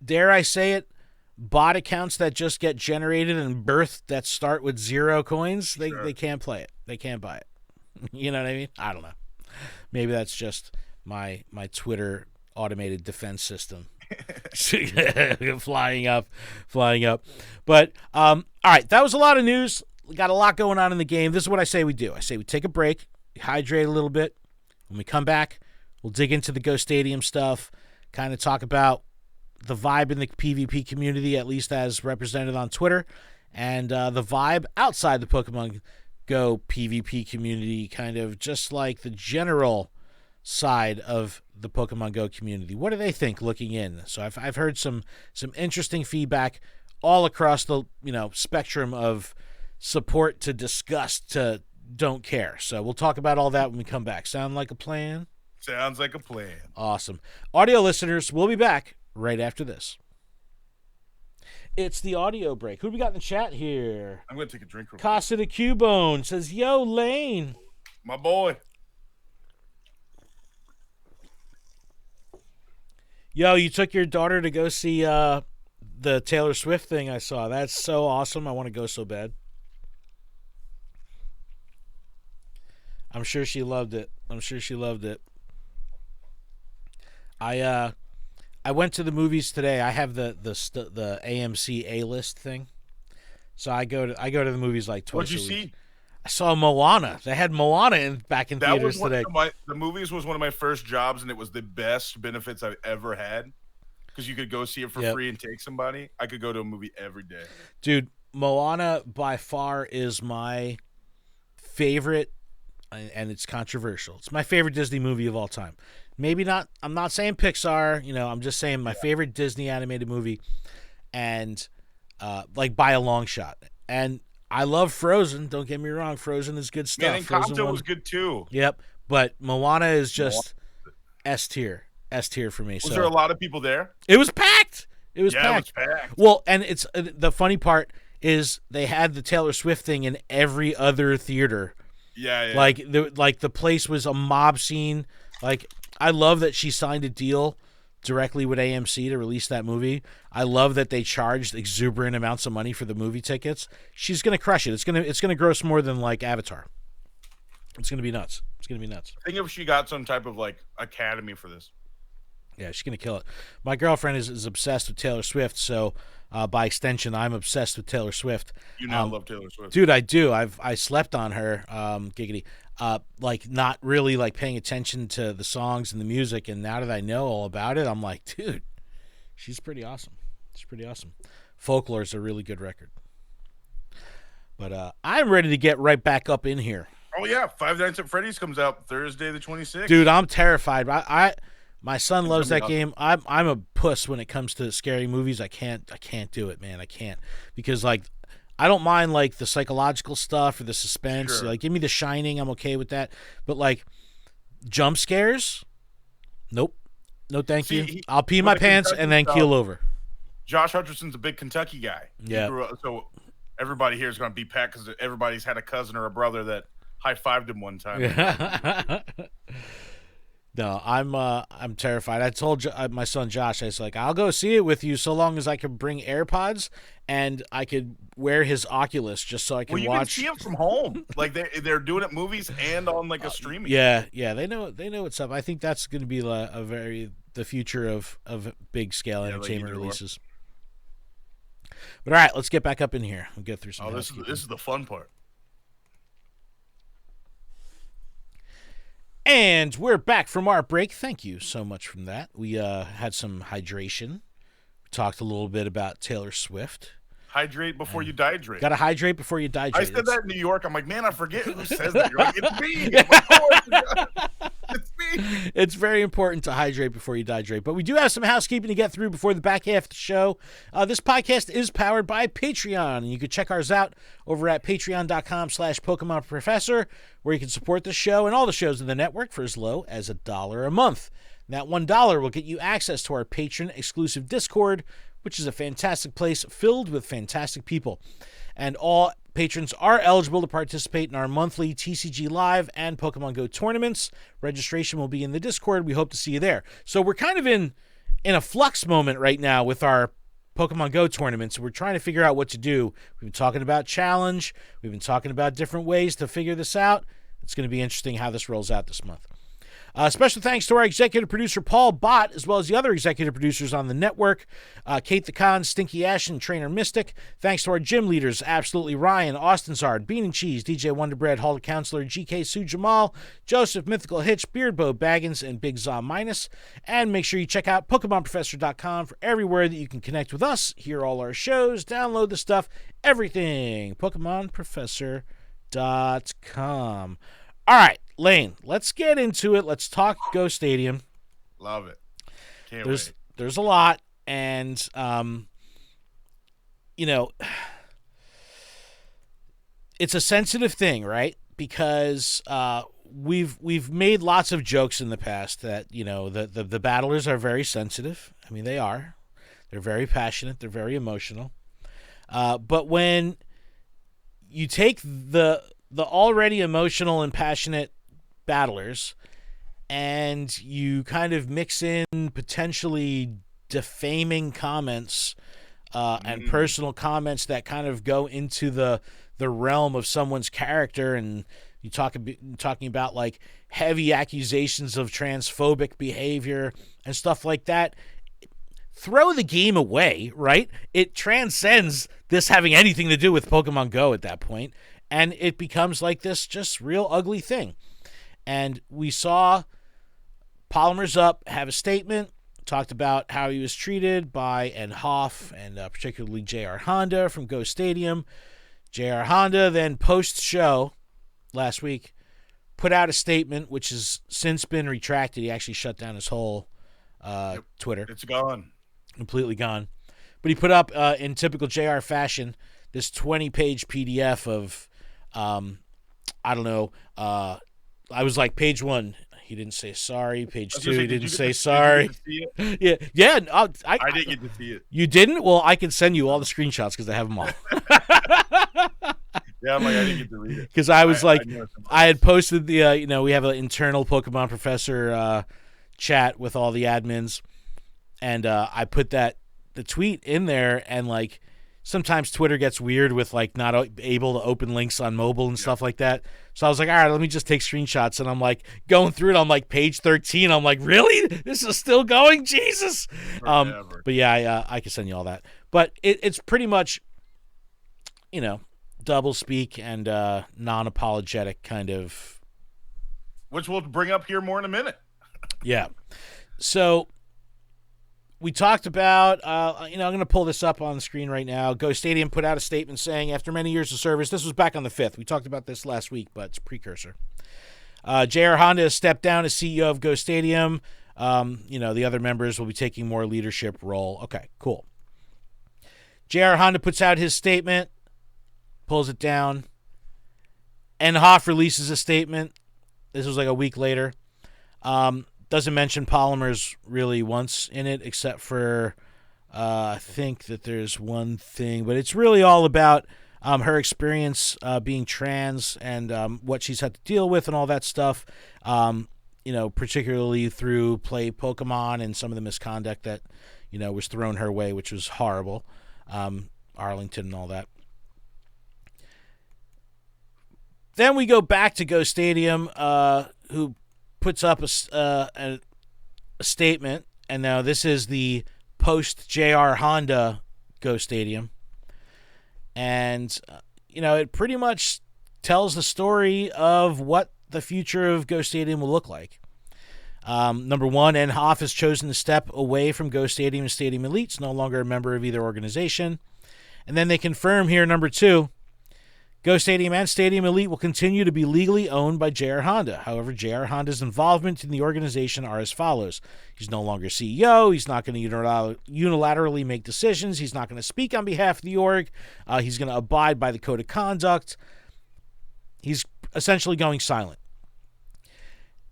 S1: dare I say it, bot accounts that just get generated and birthed that start with 0 coins, they can't play it. They can't buy it. You know what I mean? I don't know. Maybe that's just my Twitter automated defense system flying up. But all right, that was a lot of news. We got a lot going on in the game. This is what I say we do. I say we take a break, hydrate a little bit. When we come back, we'll dig into the Go Stadium stuff, kind of talk about the vibe in the PvP community, at least as represented on Twitter, and the vibe outside the Pokemon Go PvP community, kind of just like the general side of the Pokemon Go community. What do they think looking in? So I've heard some interesting feedback all across the spectrum of support to disgust to don't care. So we'll talk about all that when we come back. Sound like a plan?
S2: Sounds like a plan.
S1: Awesome. Audio listeners, we'll be back right after this. It's the audio break. Who do we got in the chat here?
S2: I'm going to take a drink real quick.
S1: Casa de Cubone says, yo, Lane.
S2: My boy.
S1: Yo, you took your daughter to go see the Taylor Swift thing I saw. That's so awesome. I want to go so bad. I'm sure she loved it. I went to the movies today. I have the AMC A-list thing. So I go to the movies like twice a week. What'd you see? I saw Moana. They had Moana back in theaters today.
S2: The movies was one of my first jobs, and it was the best benefits I've ever had because you could go see it for free and take somebody. I could go to a movie every day.
S1: Dude, Moana by far is my favorite, and it's controversial. It's my favorite Disney movie of all time. Maybe not. I'm not saying Pixar. I'm just saying my favorite Disney animated movie, and like by a long shot. And I love Frozen. Don't get me wrong. Frozen is good stuff.
S2: Man, and Encanto was good too.
S1: Yep. But Moana is just S tier. S tier for me.
S2: Was there a lot of people there?
S1: It was packed. It was packed. Well, and it's the funny part is they had the Taylor Swift thing in every other theater.
S2: Yeah.
S1: Like the place was a mob scene. Like, I love that she signed a deal directly with AMC to release that movie. I love that they charged exuberant amounts of money for the movie tickets. She's gonna crush it. It's gonna gross more than like Avatar. It's gonna be nuts. I
S2: think if she got some type of like academy for this.
S1: Yeah, she's gonna kill it. My girlfriend is obsessed with Taylor Swift, so by extension, I'm obsessed with Taylor Swift.
S2: You now love Taylor Swift,
S1: dude. I do. I slept on her, giggity. Like not really like paying attention to the songs and the music, and now that I know all about it, I'm like, dude, she's pretty awesome. Folklore's a really good record. But I'm ready to get right back up in here.
S2: Oh yeah, Five Nights at Freddy's comes out Thursday the 26th.
S1: Dude, I'm terrified. My son loves that game. I'm a puss when it comes to scary movies. I can't do it, man. I can't, because like I don't mind like the psychological stuff or the suspense.
S2: Sure.
S1: Like give me The Shining, I'm okay with that. But like jump scares, nope. No, thank you. I'll pee my pants and then keel over.
S2: Josh Hutcherson's a big Kentucky guy.
S1: Yeah.
S2: So everybody here is going to be packed because everybody's had a cousin or a brother that high-fived him one time.
S1: No, I'm terrified. I told my son Josh, I was like, I'll go see it with you so long as I can bring AirPods and I could wear his Oculus just so I can watch.
S2: Well, you can see him from home. Like they're doing it movies and on like a streaming.
S1: Yeah, they know what's up. I think that's going to be the future of big scale entertainment releases. But all right, let's get back up in here. We'll get through some.
S2: This is the fun part.
S1: And we're back from our break. Thank you so much from that. We had some hydration. We talked a little bit about Taylor Swift.
S2: Hydrate before you dihydrate.
S1: Got to hydrate before you dihydrate.
S2: I said that in New York. I'm like, man, I forget who says that. You're like, it's me. It's me.
S1: It's very important to hydrate before you dihydrate. But we do have some housekeeping to get through before the back half of the show. This podcast is powered by Patreon. And you can check ours out over at patreon.com/Pokemon Professor, where you can support the show and all the shows in the network for as low as $1 a month. And that $1 will get you access to our patron-exclusive Discord, which is a fantastic place filled with fantastic people. And all patrons are eligible to participate in our monthly TCG Live and Pokemon GO tournaments. Registration will be in the Discord. We hope to see you there. So we're kind of in a flux moment right now with our Pokemon GO tournaments. We're trying to figure out what to do. We've been talking about challenge. We've been talking about different ways to figure this out. It's going to be interesting how this rolls out this month. Special thanks to our executive producer, Paul Bott, as well as the other executive producers on the network, Kate the Con, Stinky Ash, and Trainer Mystic. Thanks to our gym leaders, Absolutely Ryan, Austin Zard, Bean and Cheese, DJ Wonderbread, Halter Counselor, GK Sue Jamal, Joseph Mythical Hitch, Beardbow Baggins, and Big Zom Minus. And make sure you check out PokemonProfessor.com for everywhere that you can connect with us, hear all our shows, download the stuff, everything. PokemonProfessor.com. All right, Lane, let's get into it. Let's talk Go Stadium.
S2: Love it. Can't wait.
S1: There's a lot, and it's a sensitive thing, right? Because we've made lots of jokes in the past that the battlers are very sensitive. I mean, they are. They're very passionate. They're very emotional. But when you take the already emotional and passionate battlers and you kind of mix in potentially defaming comments and personal comments that kind of go into the realm of someone's character, and you talking about like heavy accusations of transphobic behavior and stuff like that, throw the game away, right? It transcends this having anything to do with Pokemon Go at that point, and it becomes like this just real ugly thing. And we saw Polymers Up have a statement, talked about how he was treated by Ed Hoff and particularly J.R. Honda from Go Stadium. J.R. Honda then post-show last week put out a statement which has since been retracted. He actually shut down his whole Twitter.
S2: It's gone.
S1: Completely gone. But he put up, in typical JR fashion, this 20-page PDF of, I don't know, I was like, page 1, he didn't say sorry. Page 2, he didn't say sorry. Yeah.
S2: I didn't get to see it.
S1: You didn't? Well, I can send you all the screenshots because I have them all.
S2: Yeah, I'm like, I didn't get to read it.
S1: Because I was I had posted the, we have an internal Pokemon Professor chat with all the admins, and I put the tweet in there, and like sometimes Twitter gets weird with like not able to open links on mobile and stuff like that. So I was like, all right, let me just take screenshots, and I'm like going through it on like page 13. I'm like, really? This is still going? Jesus. But yeah, I can send you all that. But it's pretty much, double speak and non-apologetic kind of.
S2: Which we'll bring up here more in a minute.
S1: Yeah. So we talked about, I'm going to pull this up on the screen right now. Go Stadium put out a statement saying, after many years of service, this was back on the 5th. We talked about this last week, but it's a precursor. J.R. Honda has stepped down as CEO of Go Stadium. The other members will be taking more leadership role. Okay, cool. J.R. Honda puts out his statement, pulls it down. N. Hoff releases a statement. This was like a week later. Doesn't mention polymers really once in it, except for I think that there's one thing, but it's really all about her experience being trans and what she's had to deal with and all that stuff, particularly through play Pokemon and some of the misconduct that, was thrown her way, which was horrible, Arlington and all that. Then we go back to Go Stadium, who puts up a statement, and now this is the post-J.R. Honda Go Stadium. And, it pretty much tells the story of what the future of Go Stadium will look like. Number 1, N. Hoff has chosen to step away from Go Stadium and Stadium Elites, no longer a member of either organization. And then they confirm here, number 2, Go Stadium and Stadium Elite will continue to be legally owned by J.R. Honda. However, J.R. Honda's involvement in the organization are as follows. He's no longer CEO. He's not going to unilaterally make decisions. He's not going to speak on behalf of the org. He's going to abide by the code of conduct. He's essentially going silent.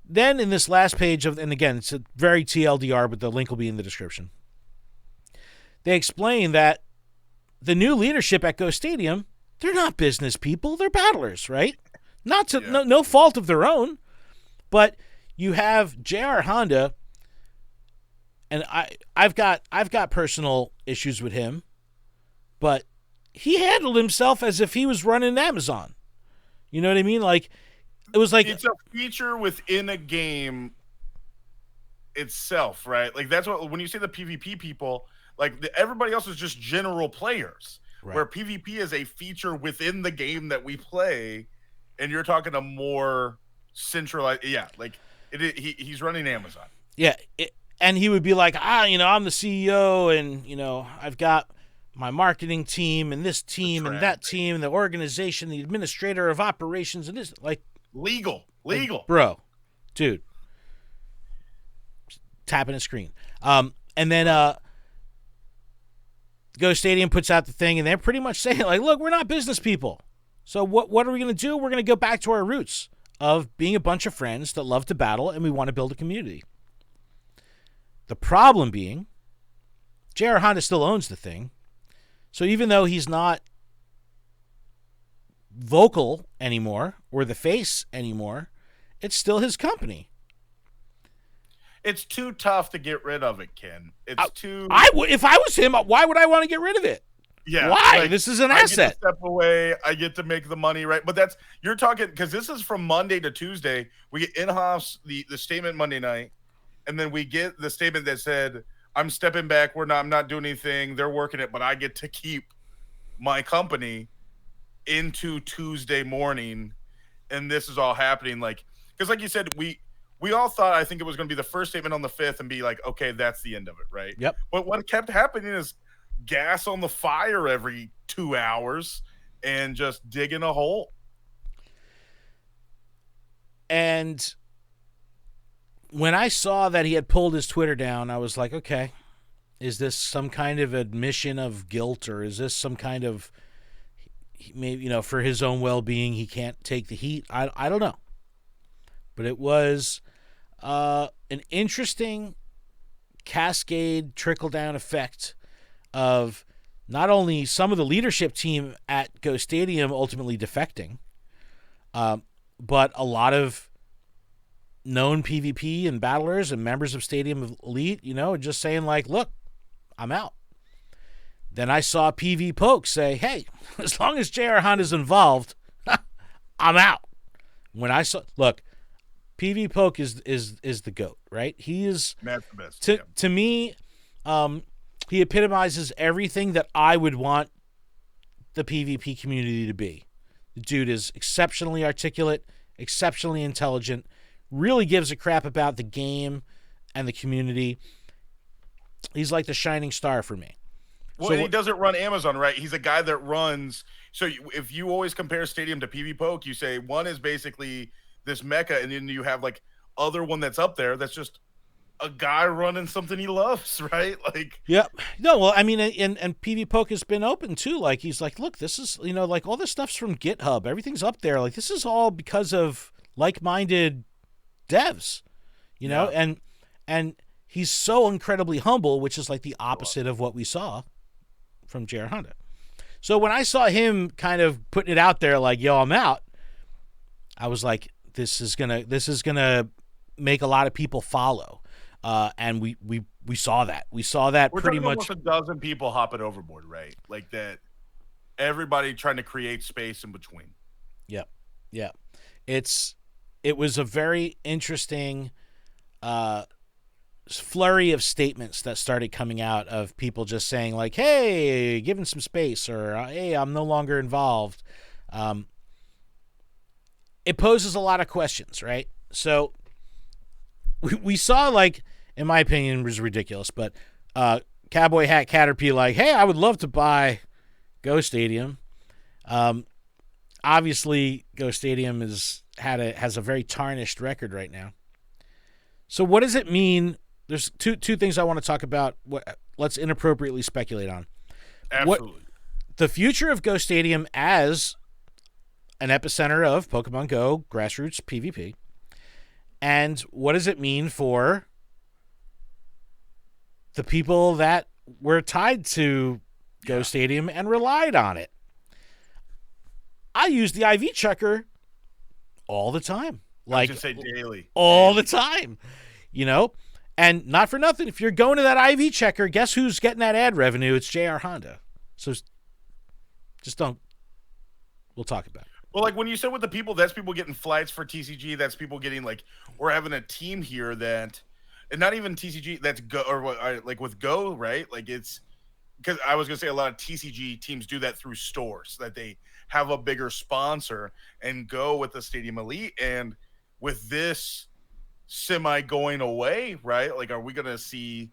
S1: Then in this last page and again, it's a very TLDR, but the link will be in the description. They explain that the new leadership at Go Stadium, they're not business people. They're battlers, right? No fault of their own. But you have J.R. Honda, and I've got personal issues with him, but he handled himself as if he was running Amazon. You know what I mean? Like it was like
S2: it's a feature within a game itself, right? Like that's what when you say the PvP people, like everybody else is just general players. Right. Where PvP is a feature within the game that we play, and you're talking a more centralized, he's running Amazon.
S1: Yeah, and he would be like, I'm the CEO, and I've got my marketing team and this team and that team and the organization, the administrator of operations, and this like
S2: legal,
S1: like, bro, dude, tapping a screen, and then Go Stadium puts out the thing, and they're pretty much saying, like, look, we're not business people. So what are we going to do? We're going to go back to our roots of being a bunch of friends that love to battle, and we want to build a community. The problem being, J.R. Honda still owns the thing. So even though he's not vocal anymore or the face anymore, it's still his company.
S2: It's too tough to get rid of it, Ken. It's too.
S1: I would, if I was him, why would I want to get rid of it?
S2: Yeah,
S1: why?
S2: like,
S1: This is an
S2: I
S1: asset.
S2: get to step away. I get to make the money, right? But that's you're talking because this is from Monday to Tuesday. We get in-house the statement Monday night, and then we get the statement that said, "I'm stepping back. I'm not doing anything. They're working it, but I get to keep my company into Tuesday morning." And this is all happening, like because, like you said, we all thought I think it was going to be the first statement on the 5th and be like, okay, that's the end of it, right?
S1: Yep.
S2: But what kept happening is gas on the fire every 2 hours and just digging a hole.
S1: And when I saw that he had pulled his Twitter down, I was like, okay, is this some kind of admission of guilt, or is this some kind of maybe, for his own well-being, he can't take the heat? I don't know. But it was an interesting cascade trickle-down effect of not only some of the leadership team at Go Stadium ultimately defecting, but a lot of known PvP and battlers and members of Stadium Elite, just saying like, look, I'm out. Then I saw PV Poke say, hey, as long as JR Honda's involved, I'm out. When I saw, look, PV Poke is the GOAT, right? He is,
S2: That's the best.
S1: To me, he epitomizes everything that I would want the PvP community to be. The dude is exceptionally articulate, exceptionally intelligent, really gives a crap about the game and the community. He's like the shining star for me.
S2: Well, and he doesn't run Amazon, right? He's a guy that runs. So if you always compare Stadium to PV Poke, you say one is basically this mecha, and then you have like other one that's up there that's just a guy running something he loves, right? Like,
S1: yeah, no, well, I mean, and PV Poke has been open too. Like, he's like, look, this is, like all this stuff's from GitHub. Everything's up there. Like, this is all because of like-minded devs, and he's so incredibly humble, which is like the opposite of what we saw from JR Honda. So when I saw him kind of putting it out there, like, yo, I'm out, I was like, this is gonna make a lot of people follow. And we saw that. We saw that
S2: we're
S1: pretty much.
S2: Almost a dozen people hopping overboard, right? Like that. Everybody trying to create space in between.
S1: Yep. Yeah. It was a very interesting flurry of statements that started coming out of people just saying like, hey, give him some space, or hey, I'm no longer involved. It poses a lot of questions, right? So we saw, like, in my opinion, it was ridiculous, but Cowboy Hat Caterpie like, hey, I would love to buy Go Stadium. Obviously, Go Stadium has a very tarnished record right now. So what does it mean? There's two things I want to talk about. Let's inappropriately speculate on.
S2: Absolutely.
S1: The future of Go Stadium as an epicenter of Pokemon Go grassroots PvP. And what does it mean for the people that were tied to Go Stadium and relied on it? I use the IV checker all the time. Like,
S2: just say daily.
S1: All the time. And not for nothing, if you're going to that IV checker, guess who's getting that ad revenue? It's JR Honda. So just don't. We'll talk about it.
S2: Well, like when you said with the people, that's people getting flights for TCG. That's people getting like, we're having a team here that, and not even TCG, that's Go, or like with Go, right? Like it's, because I was going to say a lot of TCG teams do that through stores, that they have a bigger sponsor and go with the Stadium Elite. And with this semi going away, right? Like, are we going to see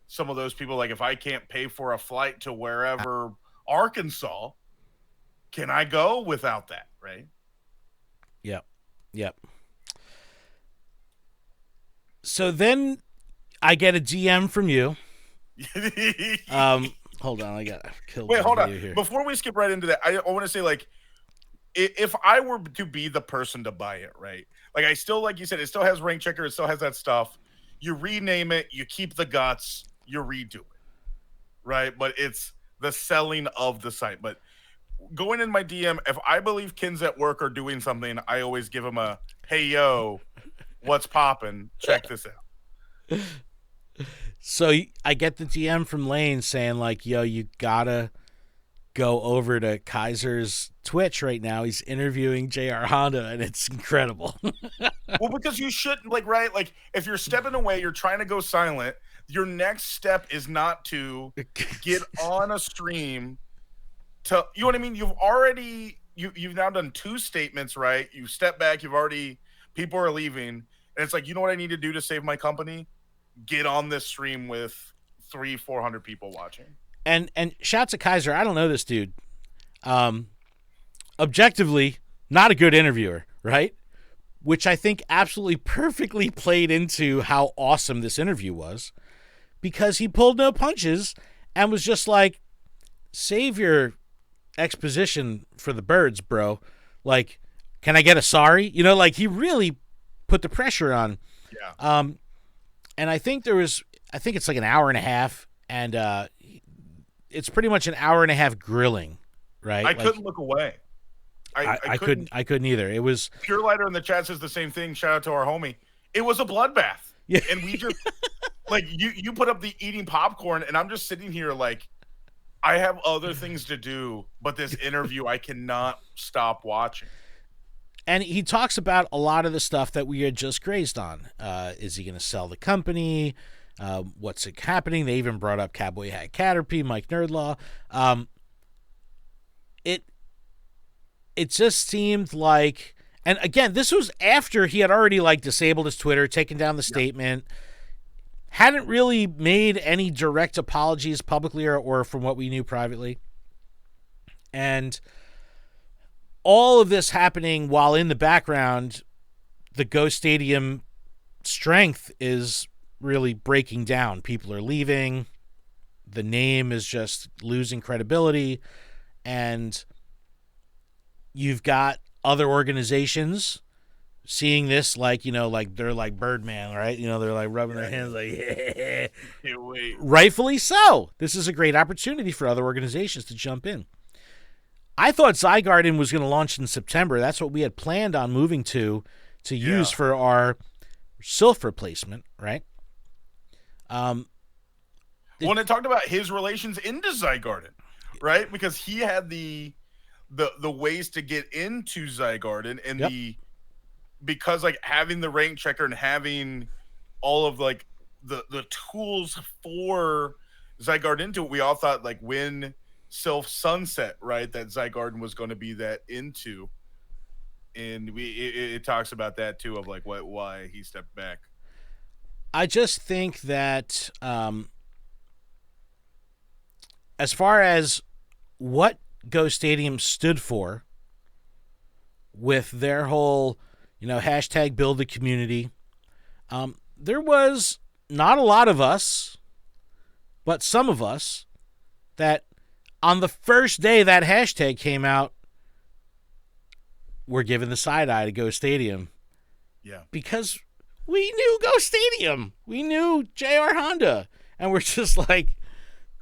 S2: some of those people, like if I can't pay for a flight to wherever Arkansas, can I go without that, right?
S1: Yep. So then I get a DM from you. Hold on, I got killed.
S2: Wait, hold on.
S1: Here.
S2: Before we skip right into that, I want to say, like, if I were to be the person to buy it, right? Like, I still, like you said, it still has rank checker, it still has that stuff. You rename it, you keep the guts, you redo it, right? But it's the selling of the site. But going in my DM, if I believe Kins at work are doing something, I always give them a, hey, yo, what's poppin'? Check this out.
S1: So I get the DM from Lane saying like, yo, you gotta go over to Kaiser's Twitch right now. He's interviewing JR Honda, and it's incredible.
S2: Well, because you shouldn't, like, right? Like, if you're stepping away, you're trying to go silent, your next step is not to get on a stream to, you know what I mean? You've now done 2 statements, right? You step back, people are leaving, and it's like, you know what I need to do to save my company? Get on this stream with 300-400 people watching.
S1: And shouts to Kaiser. I don't know this dude. Objectively, not a good interviewer, right? Which I think absolutely perfectly played into how awesome this interview was, because he pulled no punches and was just like, save your exposition for the birds, bro. Like, can I get a sorry? You know, like, he really put the pressure on.
S2: Yeah.
S1: And I think it's like an hour and a half, and it's pretty much an hour and a half grilling, right?
S2: I couldn't look away.
S1: I couldn't either. It was
S2: Pure Lighter in the chat says the same thing. Shout out to our homie. It was a bloodbath.
S1: Yeah.
S2: And we just like you put up the eating popcorn, and I'm just sitting here like, I have other things to do, but this interview I cannot stop watching.
S1: And he talks about a lot of the stuff that we had just grazed on. Is he going to sell the company? What's happening? They even brought up Cowboy Hat Caterpie, Mike Nerdlaw. It just seemed like, and again, this was after he had already like disabled his Twitter, taken down the statement, hadn't really made any direct apologies publicly or from what we knew privately. And all of this happening while in the background, the Go Stadium strength is really breaking down. People are leaving. The name is just losing credibility. And you've got other organizations seeing this like, you know, like they're like Birdman, right? You know, they're like rubbing their hands like, yeah.
S2: Can't wait.
S1: Rightfully so. This is a great opportunity for other organizations to jump in. I thought Zygarden was going to launch in September. That's what we had planned on moving to use for our Sylph replacement, right?
S2: When it talked about his relations into Zygarden, right? Because he had the ways to get into Zygarden, and because like having the rank checker and having all of like the tools for Zygarden into it, we all thought like when Sylph sunset, right, that Zygarden was going to be that into, and it talks about that too, of like why he stepped back.
S1: I just think that as far as what Go Stadium stood for with their whole, you know, hashtag build a community, there was not a lot of us, but some of us that on the first day that hashtag came out were given the side eye to Go Stadium.
S2: Yeah.
S1: Because we knew Go Stadium. We knew JR Honda. And we're just like,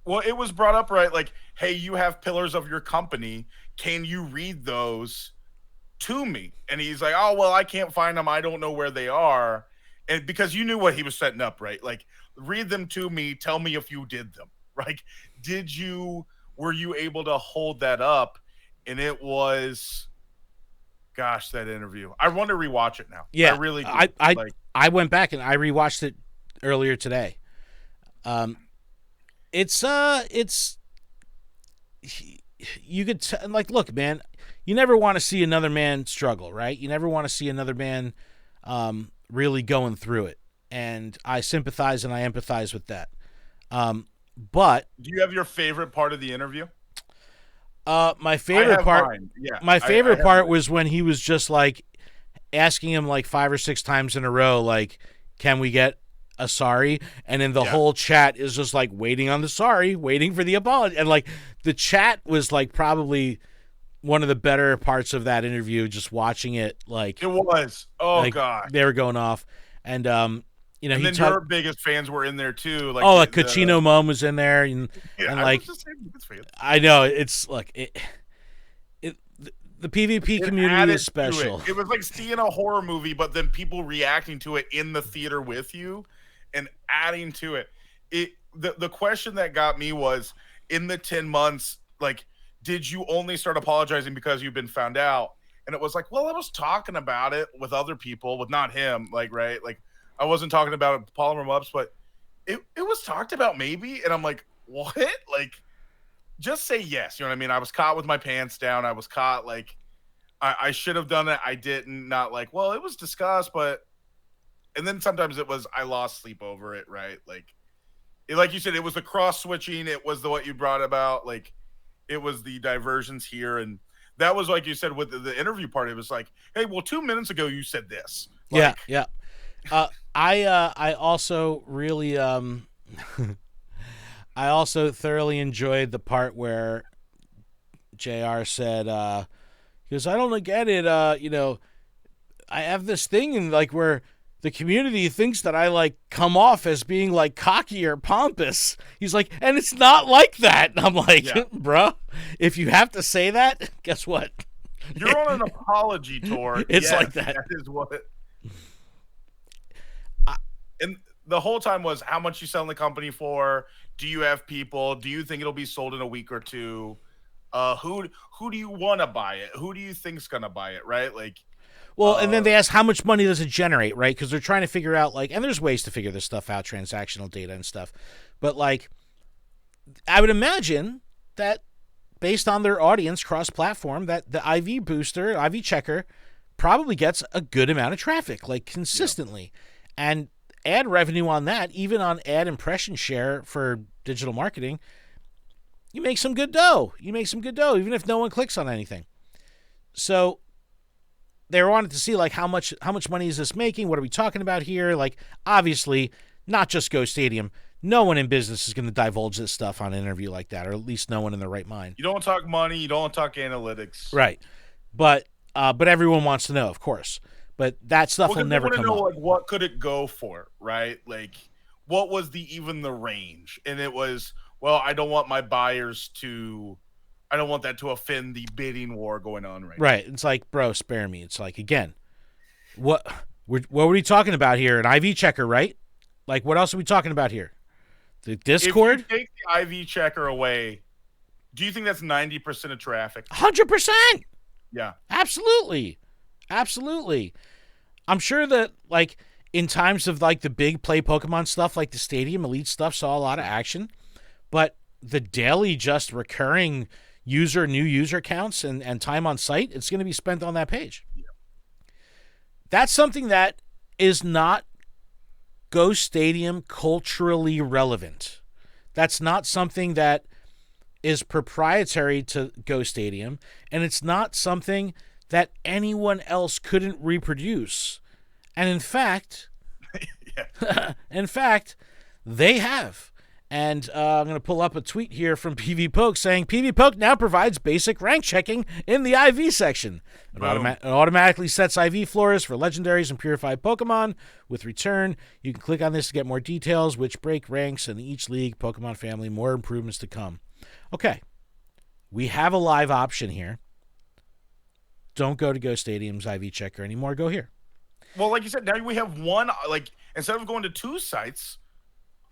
S2: well, it was brought up, right? Like, hey, you have pillars of your company. Can you read those to me? And he's like, oh, well, I can't find them. I don't know where they are. And because you knew what he was setting up, right? Like, read them to me. Tell me if you did them. Like, were you able to hold that up? And it was, gosh, that interview. I want to rewatch it now.
S1: Yeah,
S2: I really do.
S1: I went back and I rewatched it earlier today. It's you could like, look, man, you never want to see another man struggle, right? You never want to see another man really going through it. And I sympathize and I empathize with that. But
S2: do you have your favorite part of the interview?
S1: My favorite part,
S2: yeah,
S1: my favorite part was when he was just like asking him like 5 or 6 times in a row, like, can we get a sorry? And then the whole chat is just like waiting on the sorry, waiting for the apology. And like the chat was like probably one of the better parts of that interview, just watching it. Like
S2: it was, oh
S1: like,
S2: God,
S1: they were going off. And you know,
S2: And
S1: he
S2: then
S1: talked.
S2: your biggest fans were in there too, like
S1: Oh,
S2: the
S1: like Cochino Mom was in there,
S2: yeah.
S1: and
S2: I was
S1: like
S2: just saying biggest fans.
S1: I know it's like it the PvP
S2: It
S1: community is
S2: added to it.
S1: special.
S2: It was like seeing a horror movie, but then people reacting to it in the theater with you and adding to it. The question that got me was in the 10 months, like, did you only start apologizing because you've been found out? And it was like, well, I was talking about it with other people, with not him, like, right? Like, I wasn't talking about it, Polymer Mups, but it was talked about maybe. And I'm like, what? Like, just say yes. You know what I mean? I was caught with my pants down. I was caught like I should have done it. I didn't. Not like, well, it was discussed, but and then sometimes it was I lost sleep over it, right? Like you said, it was the cross switching, it was the what you brought about, like it was the diversions here, and that was like you said with the interview part. It was like, hey, well, 2 minutes ago you said this.
S1: Yeah,
S2: Like,
S1: yeah. I also really I also thoroughly enjoyed the part where JR said he goes, I don't get it, you know, I have this thing and like where the community thinks that I like come off as being like cocky or pompous. He's like, and it's not like that. And I'm like,
S2: yeah.
S1: bruh, if you have to say that, guess what?
S2: You're on an apology tour.
S1: It's
S2: Yes,
S1: like that.
S2: That is what. And the whole time was how much you selling the company for? Do you have people? Do you think it'll be sold in a week or two? Who do you want to buy it? Who do you think's gonna buy it? Right? Like,
S1: well, and then they ask how much money does it generate, right? Because they're trying to figure out like, and there's ways to figure this stuff out, transactional data and stuff. But like, I would imagine that based on their audience cross-platform, that the IV booster, IV checker, probably gets a good amount of traffic, like consistently, and ad revenue on that, even on ad impression share for digital marketing, you make some good dough. You make some good dough, even if no one clicks on anything. So they wanted to see like how much money is this making? What are we talking about here? Like, obviously, not just Go Stadium. No one in business is going to divulge this stuff on an interview like that, or at least no one in their right mind.
S2: you don't talk money, you don't talk analytics,
S1: Right. But everyone wants to know, of course. But that stuff will never come
S2: know,
S1: up.
S2: like, what could it go for, right? Like, what was the range? And it was, well, I don't want my buyers to, I don't want that to offend the bidding war going on right now.
S1: Right. It's like, bro, spare me. It's like, again, what were we talking about here? An IV checker, right? Like, what else are we talking about here? The Discord?
S2: If you take the IV checker away, do you think that's 90% of traffic?
S1: 100%.
S2: Yeah.
S1: Absolutely. Absolutely. I'm sure that, like, in times of, like, the big play Pokemon stuff, like the Stadium Elite stuff, saw a lot of action. But the daily just recurring new user counts and time on site, it's going to be spent on that page.
S2: Yeah.
S1: That's something that is not Go Stadium culturally relevant. That's not something that is proprietary to Go Stadium, and it's not something that anyone else couldn't reproduce. And in fact, they have. And I'm going to pull up a tweet here from PV Poke saying, PV Poke now provides basic rank checking in the IV section. It automatically sets IV floors for legendaries and purified Pokemon. With return, you can click on this to get more details, which break ranks in each league, Pokemon family, more improvements to come. Okay, we have a live option here. Don't go to Go Stadium's IV checker anymore. Go here.
S2: Well, like you said, now we have one, like, instead of going to 2 sites,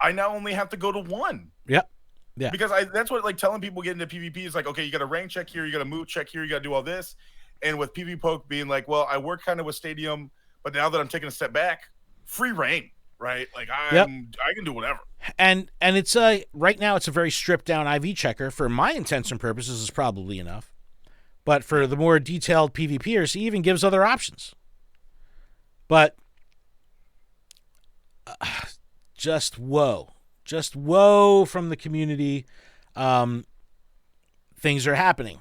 S2: I now only have to go to 1.
S1: Yep. Yeah.
S2: Because that's what, like, telling people get into PvP is like, okay, you got a rank check here, you got a move check here, you got to do all this. And with PV Poke being like, well, I work kind of with Stadium, but now that I'm taking a step back, free reign, right? Like, I can do whatever.
S1: And it's right now it's a very stripped down IV checker. For my intents and purposes, is probably enough. But for the more detailed PvPers, he even gives other options. But just whoa from the community. Things are happening.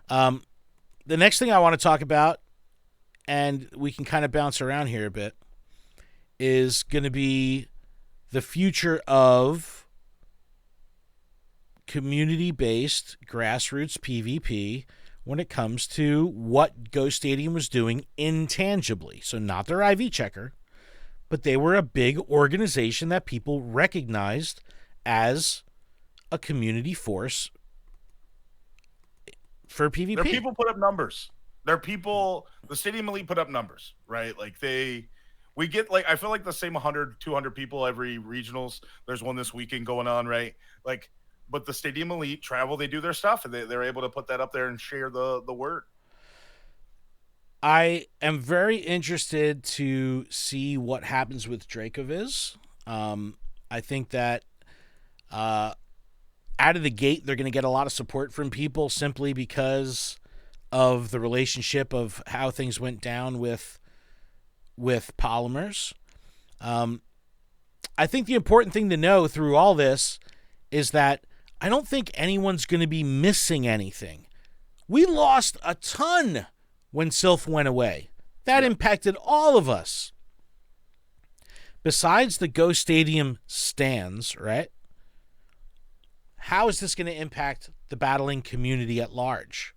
S1: The next thing I want to talk about, and we can kind of bounce around here a bit, is going to be the future of community-based grassroots PvP when it comes to what Go Stadium was doing intangibly. So not their IV checker, but they were a big organization that people recognized as a community force for PvP.
S2: Their people put up numbers. Their people, the Stadium Elite put up numbers, right? Like we get like, I feel like the same 100, 200 people every regionals. There's one this weekend going on, right? Like, but the Stadium Elite travel, they do their stuff, and they're able to put that up there and share the word.
S1: I am very interested to see what happens with Dracoviz. I think that out of the gate, they're going to get a lot of support from people simply because of the relationship of how things went down with Polymers. I think the important thing to know through all this is that I don't think anyone's going to be missing anything. We lost a ton when Sylph went away. That impacted all of us. Besides the Go Stadium stands, right? How is this going to impact the battling community at large?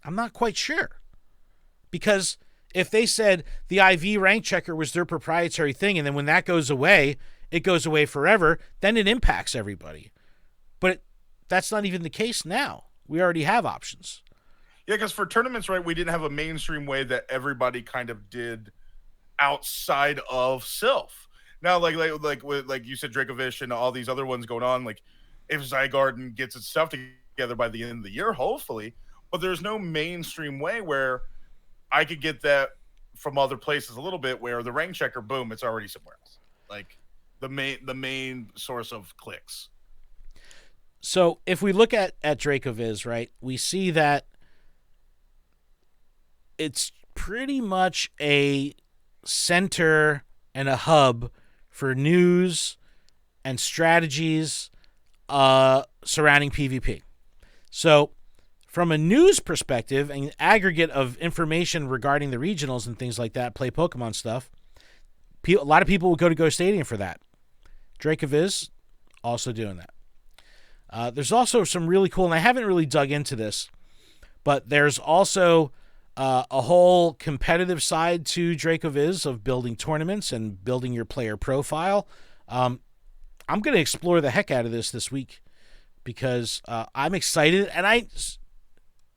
S1: I'm not quite sure. Because if they said the IV rank checker was their proprietary thing, and then when that goes away, it goes away forever, then it impacts everybody. But that's not even the case now. We already have options.
S2: Yeah, because for tournaments, right, we didn't have a mainstream way that everybody kind of did outside of Sylph. Now, like you said, Dracovish and all these other ones going on, like if Zygarden gets its stuff together by the end of the year, hopefully, but there's no mainstream way where I could get that from other places a little bit where the rank checker, boom, it's already somewhere else. Like the main source of clicks.
S1: So if we look at Dracoviz, right, we see that it's pretty much a center and a hub for news and strategies surrounding PvP. So from a news perspective and aggregate of information regarding the regionals and things like that, play Pokemon stuff, a lot of people will go to Go Stadium for that. Dracoviz also doing that. There's also some really cool, and I haven't really dug into this, but there's also a whole competitive side to Dracoviz of building tournaments and building your player profile. I'm going to explore the heck out of this week because I'm excited, and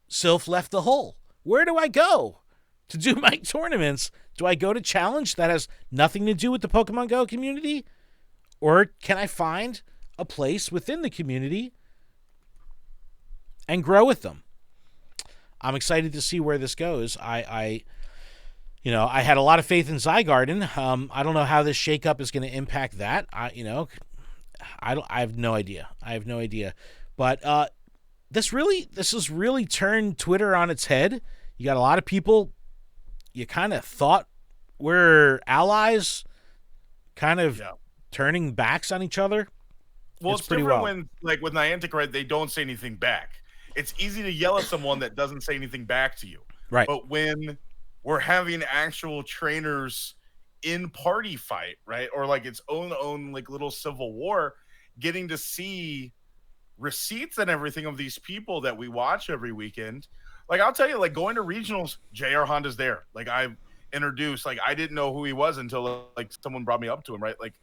S1: Sylph left the hole. Where do I go to do my tournaments? Do I go to Challenge that has nothing to do with the Pokemon Go community? Or can I find a place within the community and grow with them? I'm excited to see where this goes. I had a lot of faith in Zygarden. I don't know how this shakeup is going to impact that. I have no idea. But this has really turned Twitter on its head. You got a lot of people you kind of thought were allies, kind of turning backs on each other.
S2: Well, it's different when, like with Niantic, right, they don't say anything back. It's easy to yell at someone that doesn't say anything back to you.
S1: Right.
S2: But when we're having actual trainers in party fight, right, or like its own like little civil war, getting to see receipts and everything of these people that we watch every weekend. Like, I'll tell you, like going to regionals, JR Honda's there. Like, I've introduced, like, I didn't know who he was until like someone brought me up to him, right? Like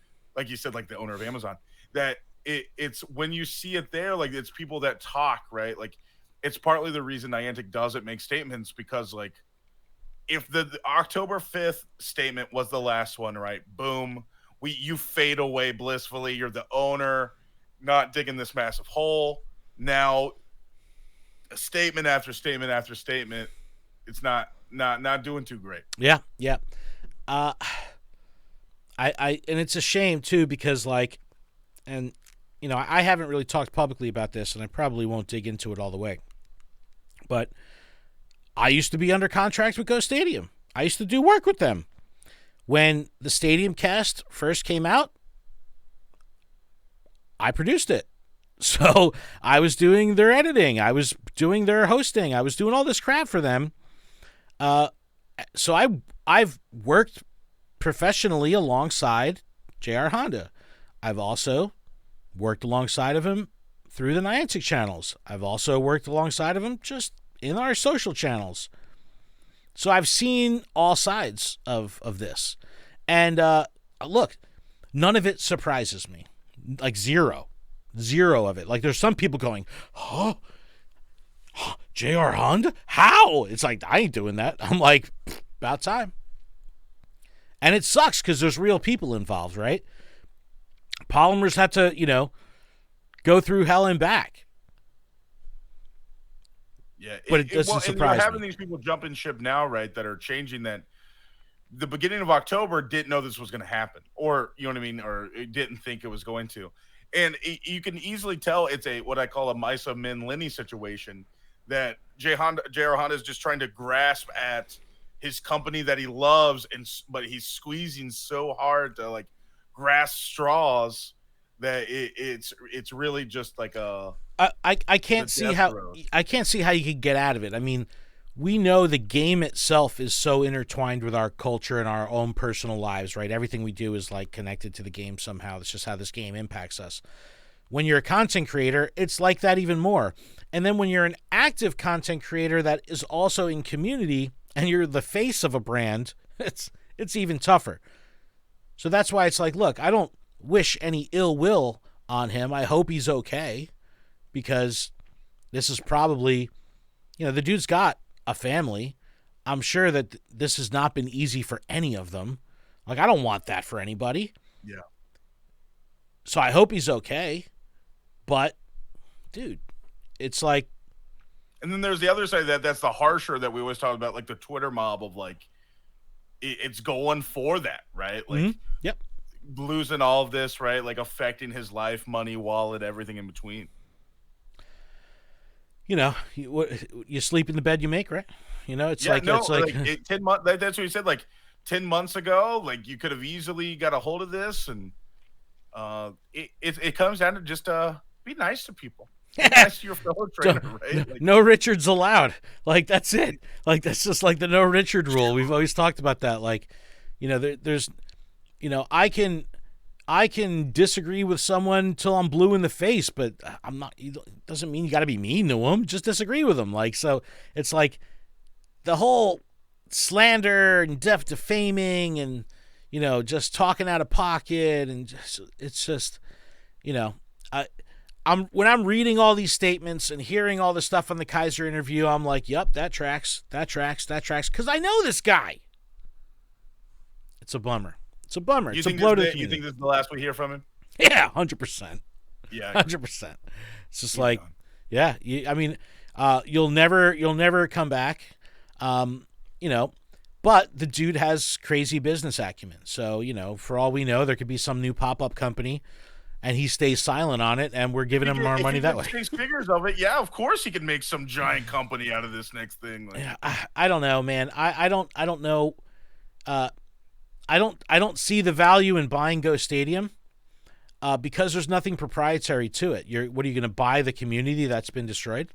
S2: you said, like the owner of Amazon. That it's when you see it there, like it's people that talk, right? Like, it's partly the reason Niantic doesn't make statements, because like if the October 5th statement was the last one, right? Boom, you fade away blissfully. You're the owner, not digging this massive hole. Now, statement after statement after statement, it's not doing too great.
S1: Yeah. I and it's a shame too, because like, and you know, I haven't really talked publicly about this, and I probably won't dig into it all the way. But I used to be under contract with Go Stadium. I used to do work with them. When the Stadium cast first came out, I produced it. So I was doing their editing. I was doing their hosting. I was doing all this crap for them. So I've worked professionally alongside JR Honda. I've also worked alongside of him through the Niantic channels. I've also worked alongside of him just in our social channels. So I've seen all sides of this. And look, none of it surprises me. Like zero of it. Like there's some people going, huh? J.R. Honda? How? It's like, I ain't doing that. I'm like, about time. And it sucks because there's real people involved, right? Polymers have to, go through hell and back.
S2: Yeah,
S1: but it doesn't surprise
S2: you're having
S1: me.
S2: these people jumping ship now, right? That are changing that. The beginning of October didn't know this was going to happen, or you know what I mean, or it didn't think it was going to. And you can easily tell it's a what I call a Misa Min Lenny situation that J.R. Honda is just trying to grasp at his company that he loves, but he's squeezing so hard to like grasp straws that it's really just like
S1: I can't see how you could get out of it. I mean, we know the game itself is so intertwined with our culture and our own personal lives, right? Everything we do is like connected to the game somehow. That's just how this game impacts us. When you're a content creator, it's like that even more. And then when you're an active content creator that is also in community and you're the face of a brand, it's even tougher. So that's why it's like, look, I don't wish any ill will on him. I hope he's okay, because this is probably, the dude's got a family. I'm sure that this has not been easy for any of them. Like, I don't want that for anybody.
S2: Yeah.
S1: So I hope he's okay. But, dude, it's like.
S2: And then there's the other side that's the harsher that we always talk about, like the Twitter mob of like, it's going for that, right? Like,
S1: Yep.
S2: Losing all of this, right? Like affecting his life, money, wallet, everything in between.
S1: You sleep in the bed you make, right? It's like
S2: 10 months. That's what he said. Like 10 months ago, like you could have easily got a hold of this, and it comes down to just be nice to people. Be nice to your fellow trainer, right? Like,
S1: no Richards allowed. Like that's it. Like that's just like the no Richard rule. We've always talked about that. Like, there's, I can disagree with someone till I'm blue in the face, but I'm not. It doesn't mean you got to be mean to them. Just disagree with them. Like, so it's like the whole slander and defaming and just talking out of pocket, and it's just when I'm reading all these statements and hearing all the stuff on the Kaiser interview, I'm like, yep, that tracks, because I know this guy. It's a bummer. It's a bummer. It's a blow to the community.
S2: You think this is the last we hear from him?
S1: Yeah, 100%.
S2: Yeah,
S1: 100%. It's just like, yeah. You'll never come back. But the dude has crazy business acumen. So for all we know, there could be some new pop-up company, and he stays silent on it, and we're giving him more money that way.
S2: If he figures of it, yeah, of course he can make some giant company out of this next thing. Like,
S1: yeah, I don't know, man. I don't know. I don't see the value in buying Go Stadium because there's nothing proprietary to it. What are you going to buy? The community that's been destroyed?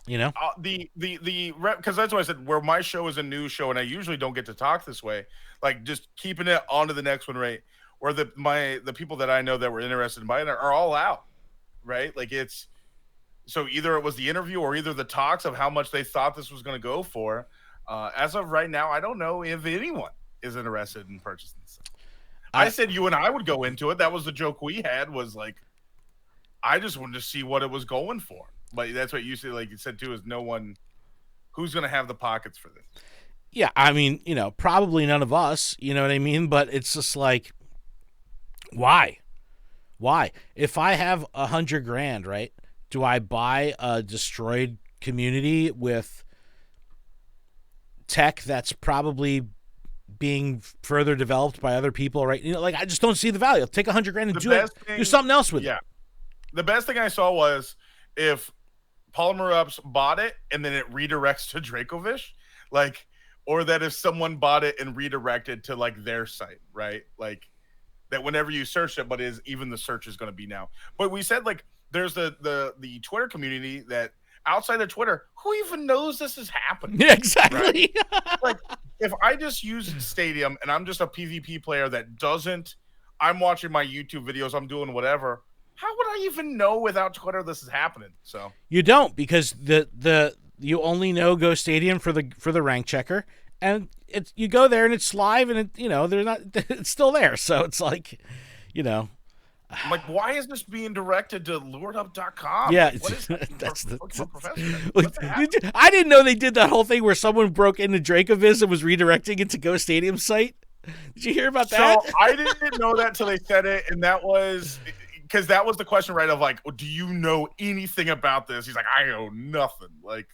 S2: Because that's why I said where my show is a news show, and I usually don't get to talk this way. Like just keeping it on to the next one, right? Where the people that I know that were interested in buying it are all out, right? Like it's so either it was the interview or either the talks of how much they thought this was going to go for. As of right now, I don't know if anyone is interested in purchasing this. I said you and I would go into it. That was the joke we had, was like, I just wanted to see what it was going for. But that's what you said, like you said too, is no one who's going to have the pockets for this.
S1: Yeah, I mean, probably none of us, you know what I mean? But it's just like, why? If I have $100,000, right, do I buy a destroyed community with tech that's probably being further developed by other people, right? Like I just don't see the value. I'll take $100,000 and do something else with it.
S2: The best thing I saw was if Polymer Ups bought it and then it redirects to Dracovish, like, or that if someone bought it and redirected to like their site, right? Like that whenever you search it, but even the search is going to be now. But we said like there's the Twitter community that outside of Twitter, who even knows this is happening?
S1: Yeah, exactly.
S2: Right? Like if I just use Stadium and I'm just a PvP player that doesn't, I'm watching my YouTube videos, I'm doing whatever. How would I even know without Twitter this is happening? So
S1: you don't, because you only know Go Stadium for the rank checker, and it's you go there and it's live and they're not it's still there. So it's like,
S2: I'm like, why is this being directed to luredup.com?
S1: Yeah,
S2: Like, what is that?
S1: that's the.
S2: Pokemon Professor.
S1: Like, I didn't know they did that whole thing where someone broke into Dracoviz and was redirecting it to Go Stadium site. Did you hear about that?
S2: So I didn't know that till they said it, and that was because that was the question, right? Of like, do you know anything about this? He's like, I know nothing. Like,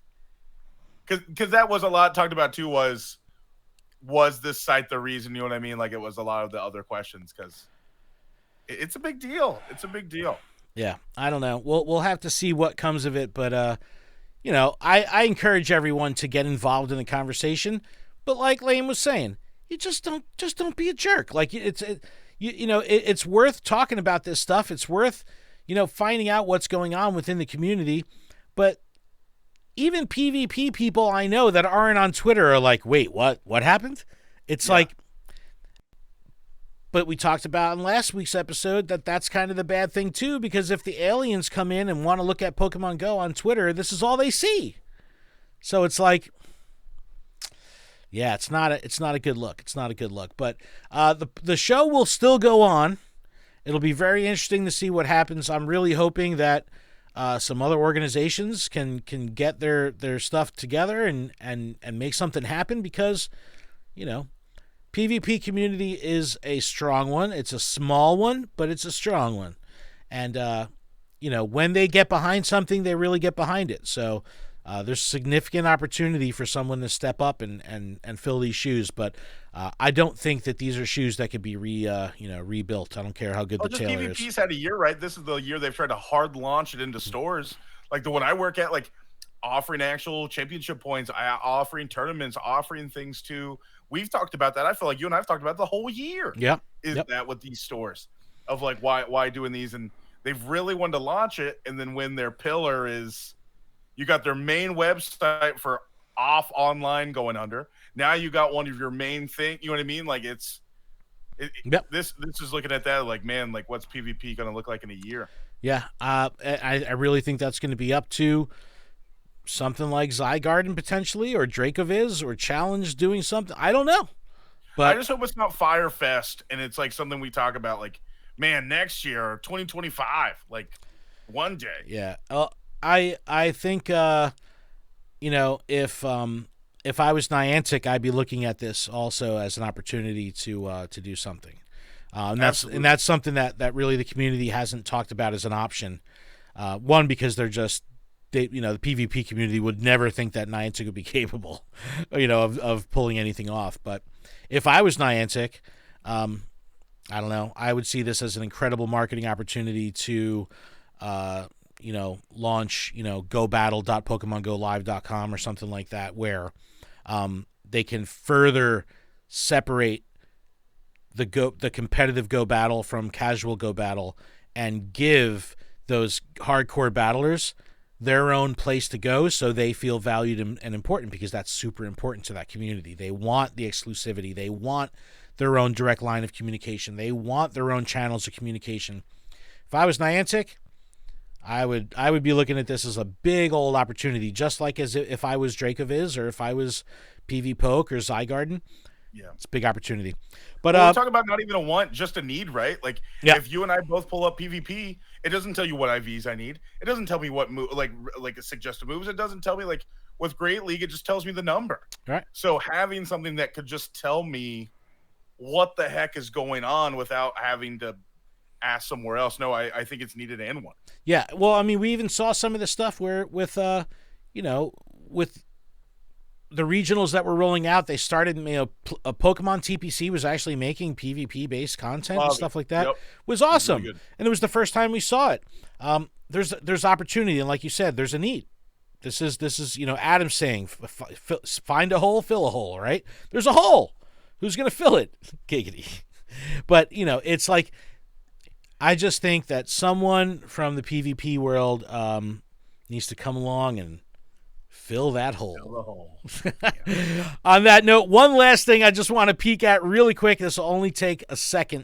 S2: because that was a lot talked about too. Was this site the reason? You know what I mean? Like, it was a lot of the other questions because it's a big deal. It's a big deal.
S1: Yeah, I don't know. We'll have to see what comes of it, but I encourage everyone to get involved in the conversation. But like Lane was saying, you just don't be a jerk. Like it's worth talking about this stuff. It's worth finding out what's going on within the community. But even PvP people I know that aren't on Twitter are like, wait, what happened? It's like. But we talked about in last week's episode that's kind of the bad thing too, because if the aliens come in and want to look at Pokemon Go on Twitter, this is all they see. So it's like, yeah, it's not a good look. It's not a good look. But the show will still go on. It'll be very interesting to see what happens. I'm really hoping that some other organizations can get their stuff together and make something happen because, PvP community is a strong one. It's a small one, but it's a strong one. And, when they get behind something, they really get behind it. So there's significant opportunity for someone to step up and fill these shoes. But I don't think that these are shoes that could be rebuilt. I don't care how good the tailor is.
S2: PvP's had a year, right? This is the year they've tried to hard launch it into stores. Like the one I work at, like offering actual championship points, offering tournaments, offering things too. We've talked about that. I feel like you and I've talked about the whole year.
S1: Yeah.
S2: That with these stores of like, why doing these? And they've really wanted to launch it. And then when their pillar is, you got their main website for off online going under. Now you got one of your main thing. You know what I mean? Like this is looking at that like, man, like what's PvP going to look like in a year?
S1: Yeah. I really think that's going to be up to something like Zygarden potentially, or Dracoviz, or Challenge doing something. I don't know. But
S2: I just hope it's not Firefest and it's like something we talk about like, man, next year, 2025, like one day.
S1: Yeah. I think if I was Niantic, I'd be looking at this also as an opportunity to do something. And that's something that really the community hasn't talked about as an option. One, because the PvP community would never think that Niantic would be capable, of pulling anything off. But if I was Niantic, I don't know, I would see this as an incredible marketing opportunity to, launch, gobattle.pokemongolive.com or something like that, where they can further separate the competitive Go Battle from casual Go Battle and give those hardcore battlers their own place to go so they feel valued and important, because that's super important to that community. They want the exclusivity. They want their own direct line of communication. They want their own channels of communication. If I was Niantic, I would be looking at this as a big old opportunity, just like as if I was Dracoviz or if I was PV Poke or Zygarden.
S2: Yeah,
S1: it's a big opportunity. But
S2: we're talking about not even a want, just a need, right? Like if you and I both pull up PvP, it doesn't tell you what IVs I need. It doesn't tell me what move, like suggested moves. It doesn't tell me, like with Great League, it just tells me the number.
S1: Right.
S2: So having something that could just tell me what the heck is going on without having to ask somewhere else. No, I think it's needed and one.
S1: Yeah. Well, I mean, we even saw some of the stuff where with the regionals that were rolling out, they started, a Pokemon TPC was actually making PvP based content and stuff like that. Yep. It was awesome. Really, and it was the first time we saw it. There's opportunity. And like you said, there's a need. This is, Adam saying, find a hole, fill a hole, right? There's a hole. Who's going to fill it? Giggity. But, it's like, I just think that someone from the PvP world needs to come along and fill that hole. Fill the hole. Yeah. On that note, one last thing I just want to peek at really quick. This will only take a second.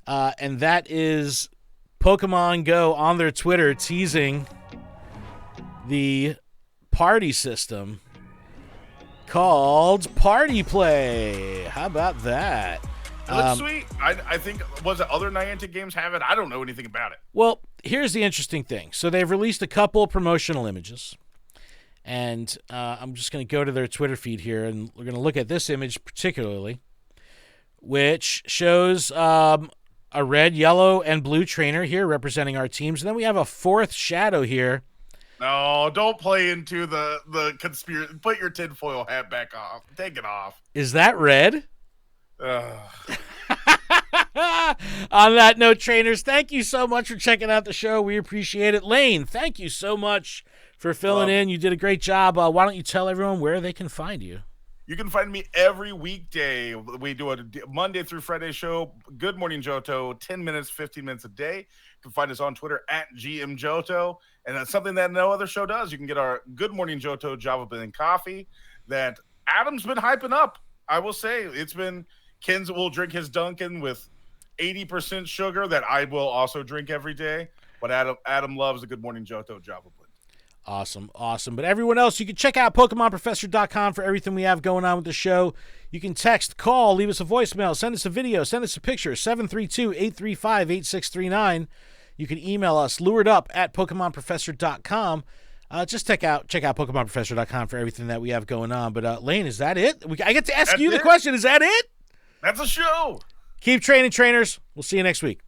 S1: And that is Pokemon Go on their Twitter teasing the party system called Party Play. How about that?
S2: It looks sweet. I think, was it other Niantic games have it? I don't know anything about it.
S1: Well, here's the interesting thing. So they've released a couple promotional images. And I'm just going to go to their Twitter feed here, and we're going to look at this image particularly, which shows a red, yellow, and blue trainer here representing our teams. And then we have a fourth shadow here.
S2: No, don't play into the conspiracy. Put your tinfoil hat back off. Take it off.
S1: Is that red? On that note, trainers, thank you so much for checking out the show. We appreciate it. Lane, thank you so much for filling in. You did a great job. Why don't you tell everyone where they can find you?
S2: You can find me every weekday. We do a Monday through Friday show, Good Morning Johto, 10 minutes, 15 minutes a day. You can find us on Twitter at GMJoto. And that's something that no other show does. You can get our Good Morning Johto Java Blend Coffee that Adam's been hyping up. I will say it's been, Ken's will drink his Dunkin' with 80% sugar that I will also drink every day. But Adam loves the Good Morning Johto Java Blend.
S1: Awesome. But everyone else, you can check out PokemonProfessor.com for everything we have going on with the show. You can text, call, leave us a voicemail, send us a video, send us a picture, 732-835-8639. You can email us, luredup@PokemonProfessor.com. Just check out PokemonProfessor.com for everything that we have going on. But Lane, is that it? I get to ask you the question. Is that it?
S2: That's a show.
S1: Keep training, trainers. We'll see you next week.